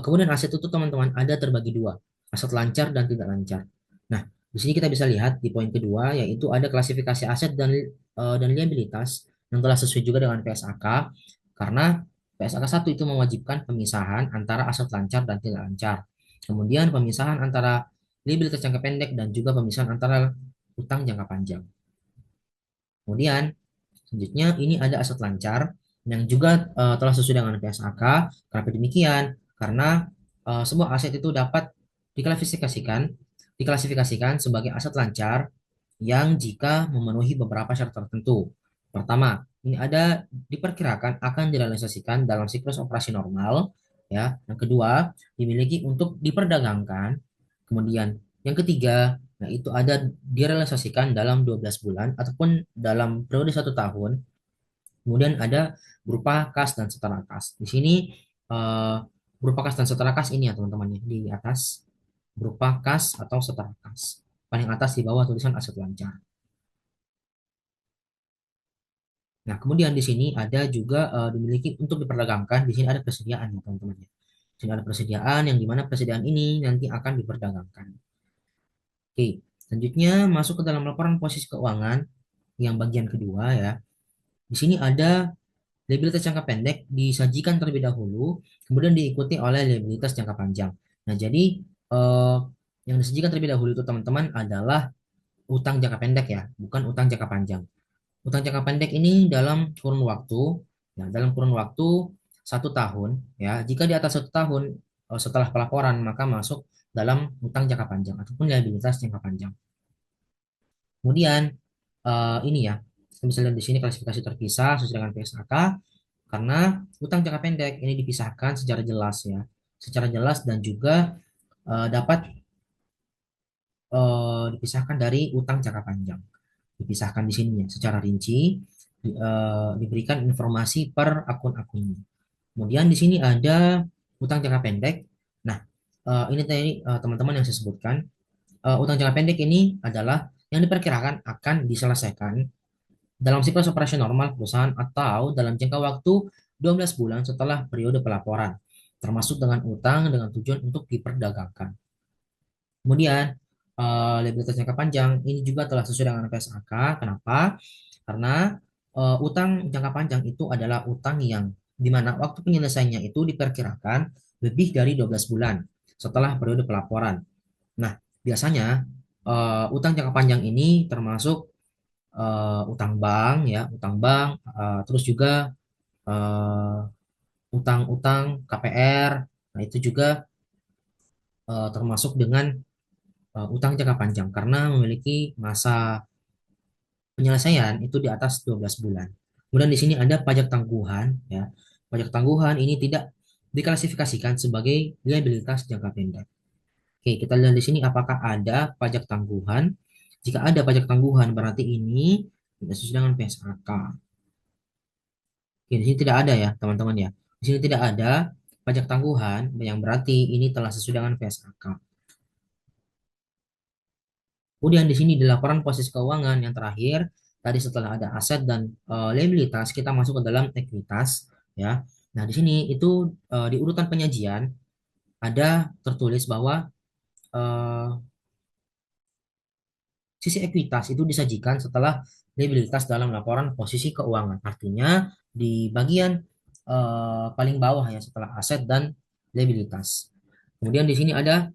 kemudian aset itu teman-teman ada terbagi dua, aset lancar dan tidak lancar. Nah, di sini kita bisa lihat di poin kedua yaitu ada klasifikasi aset dan liabilitas yang telah sesuai juga dengan PSAK, karena PSAK 1 itu mewajibkan pemisahan antara aset lancar dan tidak lancar. Kemudian pemisahan antara liabilitas jangka pendek dan juga pemisahan antara utang jangka panjang. Kemudian selanjutnya ini ada aset lancar yang juga telah sesuai dengan PSAK. Kenapa demikian? Karena sebuah aset itu dapat diklasifikasikan diklasifikasikan sebagai aset lancar yang jika memenuhi beberapa syarat tertentu. Pertama, ini ada diperkirakan akan direalisasikan dalam siklus operasi normal, ya. Yang kedua, dimiliki untuk diperdagangkan. Kemudian yang ketiga, nah itu ada direalisasikan dalam 12 bulan ataupun dalam periode 1 tahun. Kemudian ada berupa kas dan setara kas. Di sini eh, berupa kas dan setara kas ini ya teman-teman ya, di atas berupa kas atau setara kas. Paling atas di bawah tulisan aset lancar. Nah, kemudian di sini ada juga dimiliki untuk diperdagangkan. Di sini ada persediaan ya teman-teman ya. Di sini ada persediaan yang dimana persediaan ini nanti akan diperdagangkan. Oke, selanjutnya masuk ke dalam laporan posisi keuangan yang bagian kedua ya. Di sini ada liabilitas jangka pendek disajikan terlebih dahulu, kemudian diikuti oleh liabilitas jangka panjang. Nah, jadi eh, yang disajikan terlebih dahulu itu teman-teman adalah utang jangka pendek ya, bukan utang jangka panjang. Utang jangka pendek ini dalam kurun waktu, ya, dalam kurun waktu 1 tahun, ya. Jika di atas 1 tahun setelah pelaporan maka masuk dalam utang jangka panjang ataupun liabilitas jangka panjang. Kemudian ini ya, misalnya di sini klasifikasi terpisah sesuai dengan PSAK karena utang jangka pendek ini dipisahkan secara jelas ya, secara jelas dan juga dapat dipisahkan dari utang jangka panjang. Dipisahkan di sini ya, secara rinci, diberikan informasi per akun-akunnya. Kemudian di sini ada utang jangka pendek. Nah, ini tadi teman-teman yang saya sebutkan. Utang jangka pendek ini adalah yang diperkirakan akan diselesaikan dalam siklus operasi normal perusahaan atau dalam jangka waktu 12 bulan setelah periode pelaporan, termasuk dengan utang dengan tujuan untuk diperdagangkan. Kemudian, liabilitas jangka panjang ini juga telah sesuai dengan PSAK. Kenapa? Karena utang jangka panjang itu adalah utang yang di mana waktu penyelesaiannya itu diperkirakan lebih dari 12 bulan setelah periode pelaporan. Nah, biasanya utang jangka panjang ini termasuk utang bank ya, utang bank, terus juga eh, utang-utang KPR. Nah, itu juga termasuk dengan utang jangka panjang karena memiliki masa penyelesaian itu di atas 12 bulan. Kemudian di sini ada pajak tangguhan ya. Pajak tangguhan ini tidak diklasifikasikan sebagai liabilitas jangka pendek. Oke, kita lihat di sini apakah ada pajak tangguhan. Jika ada pajak tangguhan berarti ini tidak sesuai dengan PSAK. Oke, di sini tidak ada ya, teman-teman ya. Di sini tidak ada pajak tangguhan yang berarti ini telah sesuai dengan PSAK. Kemudian di sini di laporan posisi keuangan yang terakhir, tadi setelah ada aset dan liabilitas, kita masuk ke dalam ekuitas ya. Nah, di sini itu di urutan penyajian ada tertulis bahwa eh, sisi ekuitas itu disajikan setelah liabilitas dalam laporan posisi keuangan. Artinya di bagian paling bawah ya setelah aset dan liabilitas. Kemudian di sini ada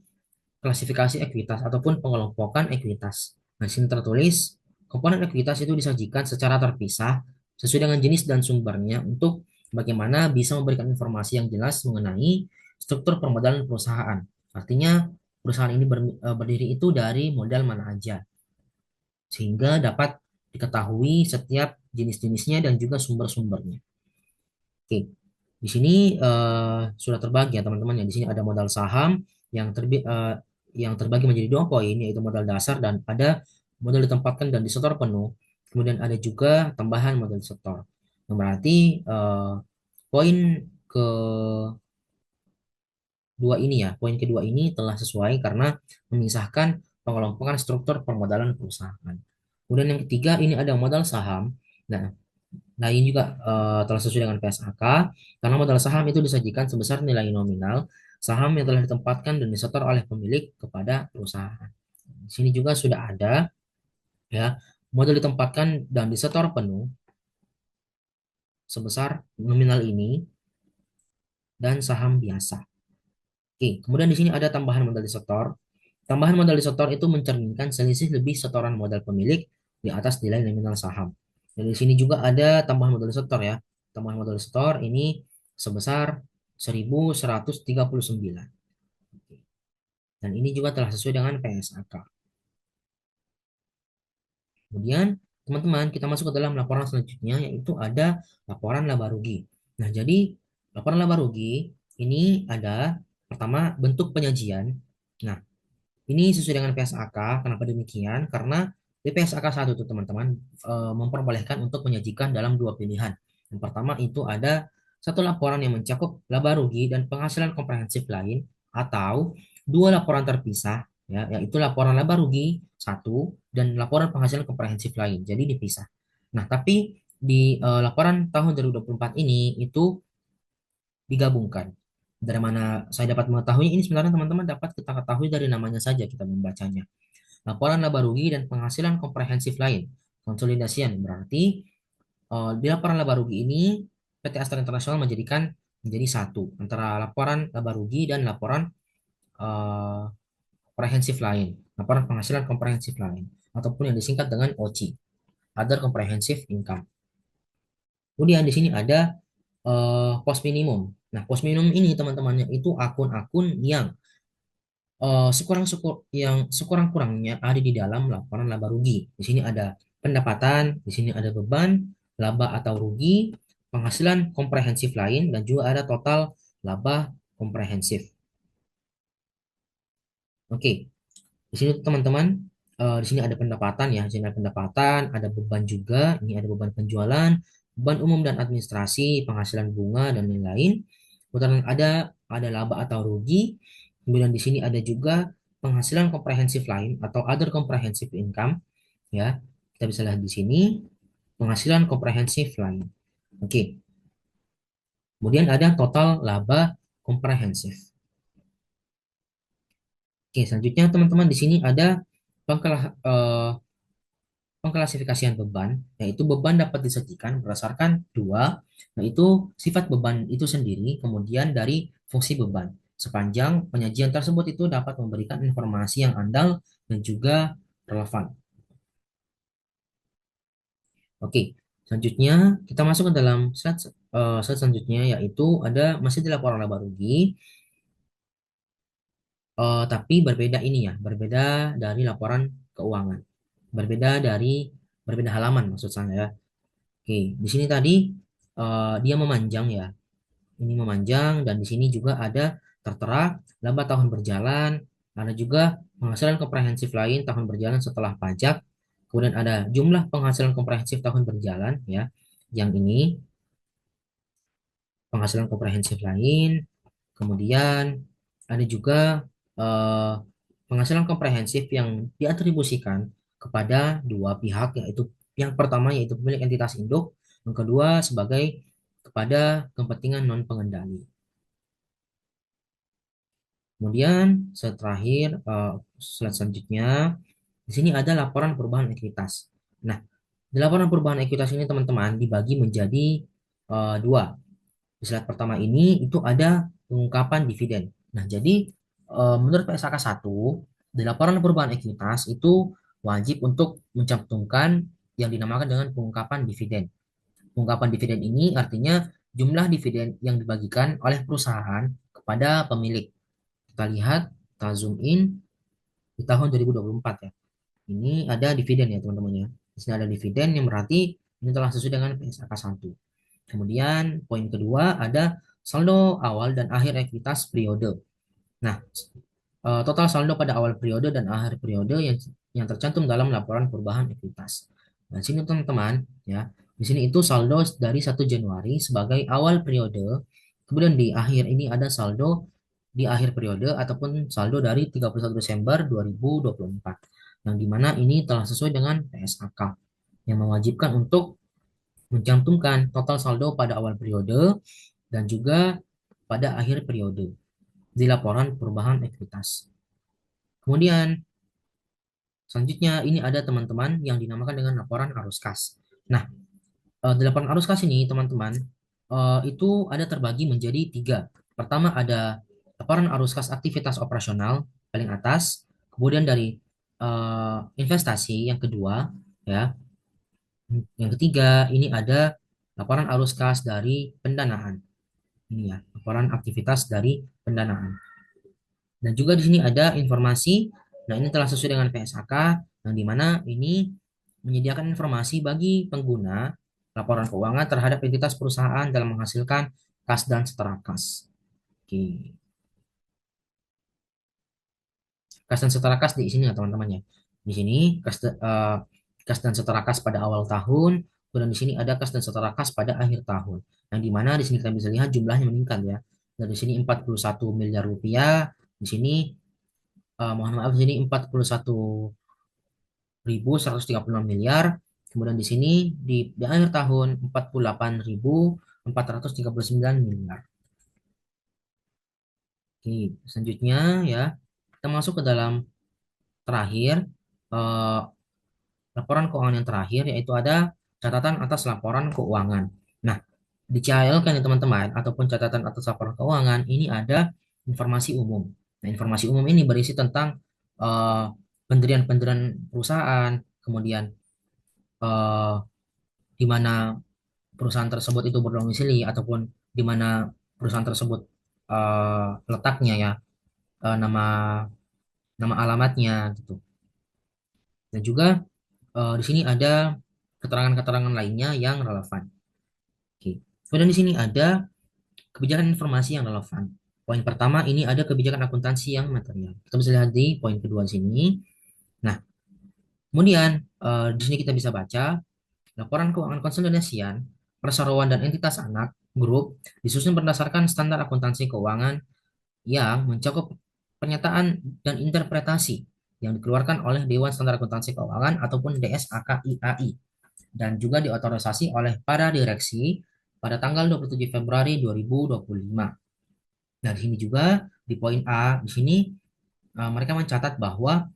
klasifikasi ekuitas ataupun pengelompokan ekuitas. Nah, di sini tertulis komponen ekuitas itu disajikan secara terpisah sesuai dengan jenis dan sumbernya untuk bagaimana bisa memberikan informasi yang jelas mengenai struktur permodalan perusahaan. Artinya perusahaan ini berdiri itu dari modal mana aja sehingga dapat diketahui setiap jenis-jenisnya dan juga sumber-sumbernya. Oke, di sini sudah terbagi ya teman-teman ya. Di sini ada modal saham yang yang terbagi menjadi dua poin yaitu modal dasar dan ada modal ditempatkan dan disetor penuh. Kemudian ada juga tambahan modal disetor. Yang berarti poin kedua ini ya, poin kedua ini telah sesuai karena memisahkan pengelompokan struktur permodalan perusahaan. Kemudian yang ketiga ini ada modal saham. Nah, lain juga telah sesuai dengan PSAK karena modal saham itu disajikan sebesar nilai nominal saham yang telah ditempatkan dan disetor oleh pemilik kepada perusahaan. Di sini juga sudah ada ya modal ditempatkan dan disetor penuh sebesar nominal ini dan saham biasa. Oke, kemudian di sini ada tambahan modal disetor. Tambahan modal disetor itu mencerminkan selisih lebih setoran modal pemilik di atas nilai nominal saham. Dan di sini juga ada tambahan modal disetor ya. Tambahan modal disetor ini sebesar 1.139. Dan ini juga telah sesuai dengan PSAK. Kemudian, teman-teman, kita masuk ke dalam laporan selanjutnya, yaitu ada laporan laba rugi. Nah, jadi laporan laba rugi ini ada pertama bentuk penyajian. Nah, ini sesuai dengan PSAK. Kenapa demikian? Karena di PSAK 1 itu teman-teman memperbolehkan untuk menyajikan dalam dua pilihan. Yang pertama itu ada satu laporan yang mencakup laba rugi dan penghasilan komprehensif lain atau dua laporan terpisah ya, yaitu laporan laba rugi satu dan laporan penghasilan komprehensif lain. Jadi dipisah. Nah, tapi di laporan tahun 2024 ini itu digabungkan. Dari mana saya dapat mengetahui ini sebenarnya teman-teman dapat kita ketahui dari namanya saja kita membacanya. Laporan laba rugi dan penghasilan komprehensif lain. Konsolidasian berarti di laporan laba rugi ini PT Astra International menjadi satu antara laporan laba rugi dan laporan eh, komprehensif lain, laporan penghasilan komprehensif lain ataupun yang disingkat dengan OCI, Other Comprehensive Income. Kemudian di sini ada pos minimum. Nah, pos minimum ini teman-temannya itu akun-akun yang sekurang-kurangnya ada di dalam laporan laba rugi. Di sini ada pendapatan, di sini ada beban, laba atau rugi, penghasilan komprehensif lain, dan juga ada total laba komprehensif. Oke, di sini teman-teman, di sini ada pendapatan ya, di sini ada pendapatan, ada beban juga, ini ada beban penjualan, beban umum dan administrasi, penghasilan bunga dan lain-lain. Kemudian ada laba atau rugi. Kemudian di sini ada juga penghasilan komprehensif lain atau other comprehensive income ya. Kita bisa lihat di sini penghasilan komprehensif lain. Oke. Kemudian ada total laba komprehensif. Oke, selanjutnya teman-teman di sini ada pengklasifikasian beban, yaitu beban dapat disajikan berdasarkan dua, yaitu sifat beban itu sendiri, kemudian dari fungsi beban. Sepanjang penyajian tersebut itu dapat memberikan informasi yang andal dan juga relevan. Oke, selanjutnya kita masuk ke dalam slide selanjutnya, yaitu masih di laporan laba rugi, tapi berbeda ini ya, berbeda dari laporan keuangan, berbeda dari berbeda halaman maksud saya ya. Oke, di sini tadi dia memanjang ya. Ini memanjang dan di sini juga ada tertera laba tahun berjalan, ada juga penghasilan komprehensif lain tahun berjalan setelah pajak. Kemudian ada jumlah penghasilan komprehensif tahun berjalan ya. Yang ini penghasilan komprehensif lain. Kemudian ada juga eh, penghasilan komprehensif yang diatribusikan kepada dua pihak, yaitu yang pertama yaitu pemilik entitas induk, yang kedua sebagai kepada kepentingan non pengendali. Kemudian terakhir slide selanjutnya di sini ada laporan perubahan ekuitas. Nah, di laporan perubahan ekuitas ini teman-teman dibagi menjadi dua. Di slide pertama ini itu ada pengungkapan dividen. Nah, jadi menurut PSAK 1, di laporan perubahan ekuitas itu wajib untuk mencantumkan yang dinamakan dengan pengungkapan dividen. Pengungkapan dividen ini artinya jumlah dividen yang dibagikan oleh perusahaan kepada pemilik. Kita lihat, kita zoom in di tahun 2024 ya. Ini ada dividen ya teman-teman ya. Di sini ada dividen yang berarti ini telah sesuai dengan PSAK 1. Kemudian poin kedua ada saldo awal dan akhir ekuitas periode. Nah, total saldo pada awal periode dan akhir periode yang tercantum dalam laporan perubahan ekuitas. Nah, sini teman-teman ya. Di sini itu saldo dari 1 Januari sebagai awal periode. Kemudian di akhir ini ada saldo di akhir periode ataupun saldo dari 31 Desember 2024. Yang dimana ini telah sesuai dengan PSAK yang mewajibkan untuk mencantumkan total saldo pada awal periode dan juga pada akhir periode di laporan perubahan ekuitas. Kemudian selanjutnya ini ada teman-teman yang dinamakan dengan laporan arus kas. Nah, di laporan arus kas ini teman-teman itu ada terbagi menjadi tiga. Pertama ada laporan arus kas aktivitas operasional paling atas, kemudian dari investasi yang kedua ya. Yang ketiga ini ada laporan arus kas dari pendanaan. Ini ya, laporan aktivitas dari pendanaan. Dan juga di sini ada informasi, nah ini telah sesuai dengan PSAK, yang dimana ini menyediakan informasi bagi pengguna laporan keuangan terhadap entitas perusahaan dalam menghasilkan kas dan setara kas. Oke. Kas dan setara kas di sini ya teman-teman ya. Di sini kas dan setara kas pada awal tahun, dan di sini ada kas dan setara kas pada akhir tahun. Yang dimana di sini kita bisa lihat jumlahnya meningkat ya. Dari sini 41 miliar rupiah, di sini mohon maaf di sini 41.136 miliar. Kemudian di sini di akhir tahun 48.439 miliar. Oke, selanjutnya ya kita masuk ke dalam terakhir eh, laporan keuangan yang terakhir yaitu ada catatan atas laporan keuangan. Nah, di CHL kan ya teman-teman ataupun catatan atas laporan keuangan ini ada informasi umum. Nah, informasi umum ini berisi tentang eh, pendirian-pendirian perusahaan, kemudian eh, di mana perusahaan tersebut itu berdomisili ataupun di mana perusahaan tersebut letaknya ya, nama nama alamatnya gitu. Dan juga Di sini ada keterangan-keterangan lainnya yang relevan. Oke. Kemudian di sini ada kebijakan informasi yang relevan. Poin pertama ini ada kebijakan akuntansi yang material. Kita bisa lihat di poin kedua di sini. Nah, kemudian di sini kita bisa baca laporan keuangan konsolidasian, perseroan dan entitas anak grup disusun berdasarkan standar akuntansi keuangan yang mencakup pernyataan dan interpretasi yang dikeluarkan oleh Dewan Standar Akuntansi Keuangan ataupun DSAKIAI dan juga diotorisasi oleh para direksi pada tanggal 27 Februari 2025. Nah, di sini juga di poin A di sini mereka mencatat bahwa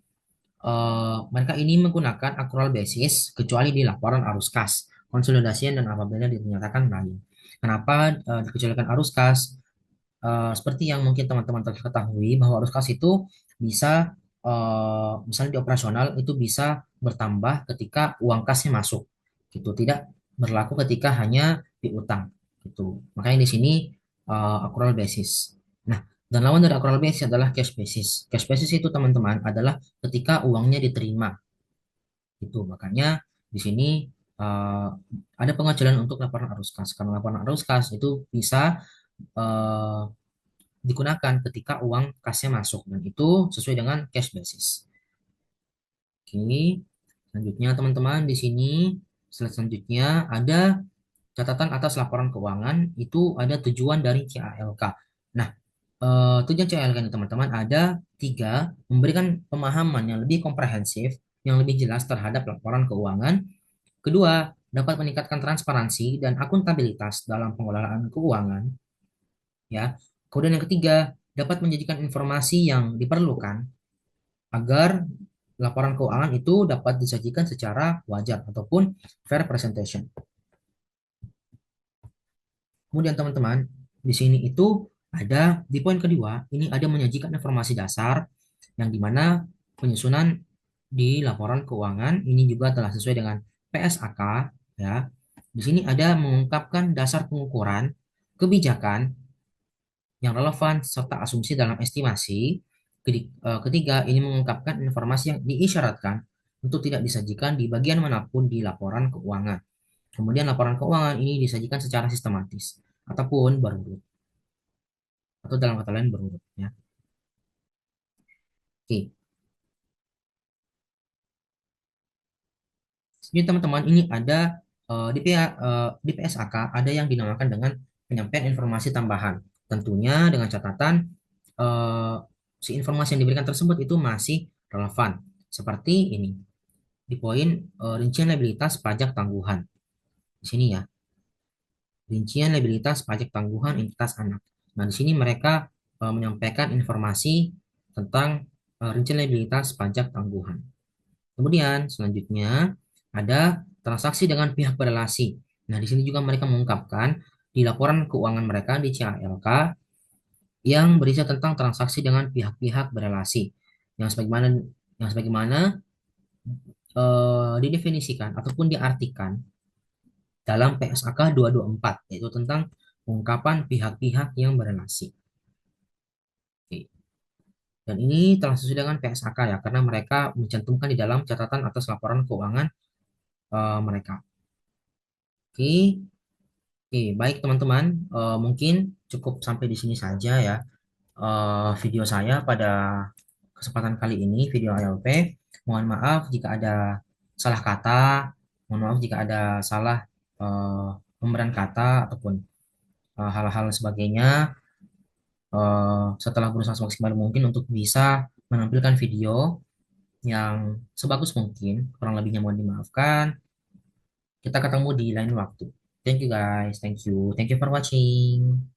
mereka ini menggunakan accrual basis kecuali di laporan arus kas, konsolidasian dan apabila dinyatakan lain. Kenapa dikecualikan arus kas? Seperti yang mungkin teman-teman ketahui bahwa arus kas itu bisa misalnya di operasional itu bisa bertambah ketika uang kasnya masuk gitu, tidak berlaku ketika hanya piutang gitu. Makanya di sini accrual basis. Nah, dan lawan dari accrual basis adalah cash basis. Cash basis itu teman-teman adalah ketika uangnya diterima gitu. Makanya di sini uh, ada pengecualian untuk laporan arus kas. Karena laporan arus kas itu bisa uh, digunakan ketika uang kasnya masuk dan itu sesuai dengan cash basis. Oke, selanjutnya teman-teman di sini slide selanjutnya ada catatan atas laporan keuangan itu ada tujuan dari CALK. Nah, tujuan CALK ini teman-teman ada tiga, memberikan pemahaman yang lebih komprehensif, yang lebih jelas terhadap laporan keuangan. Kedua, dapat meningkatkan transparansi dan akuntabilitas dalam pengelolaan keuangan. Ya. Kemudian yang ketiga, dapat menjadikan informasi yang diperlukan agar laporan keuangan itu dapat disajikan secara wajar ataupun fair presentation. Kemudian teman-teman, di sini itu ada di poin kedua, ini ada menyajikan informasi dasar yang dimana penyusunan di laporan keuangan ini juga telah sesuai dengan PSAK ya. Di sini ada mengungkapkan dasar pengukuran kebijakan yang relevan serta asumsi dalam estimasi. Ketiga, ini mengungkapkan informasi yang diisyaratkan untuk tidak disajikan di bagian manapun di laporan keuangan. Kemudian laporan keuangan ini disajikan secara sistematis ataupun berurut atau dalam kata lain berurut ya. Oke. Jadi teman-teman ini ada di PSAK ada yang dinamakan dengan penyampaian informasi tambahan. Tentunya dengan catatan eh, si informasi yang diberikan tersebut itu masih relevan. Seperti ini di poin rincian liabilitas pajak tangguhan. Di sini ya, rincian liabilitas pajak tangguhan entitas anak. Nah, di sini mereka menyampaikan informasi tentang rincian liabilitas pajak tangguhan. Kemudian selanjutnya ada transaksi dengan pihak berelasi. Nah, di sini juga mereka mengungkapkan di laporan keuangan mereka di CALK yang berisi tentang transaksi dengan pihak-pihak berelasi yang sebagaimana didefinisikan ataupun diartikan dalam PSAK 224 yaitu tentang ungkapan pihak-pihak yang berelasi. Oke. Dan ini telah sesuai dengan PSAK ya karena mereka mencantumkan di dalam catatan atas laporan keuangan mereka. Oke, oke, baik teman-teman. Mungkin cukup sampai di sini saja ya video saya pada kesempatan kali ini, video ALP. Mohon maaf jika ada salah kata, mohon maaf jika ada salah eh, pemberian kata ataupun hal-hal sebagainya. Setelah berusaha semaksimal mungkin untuk bisa menampilkan video yang sebagus mungkin, kurang lebihnya mohon dimaafkan. Kita ketemu di lain waktu. Thank you guys, thank you for watching.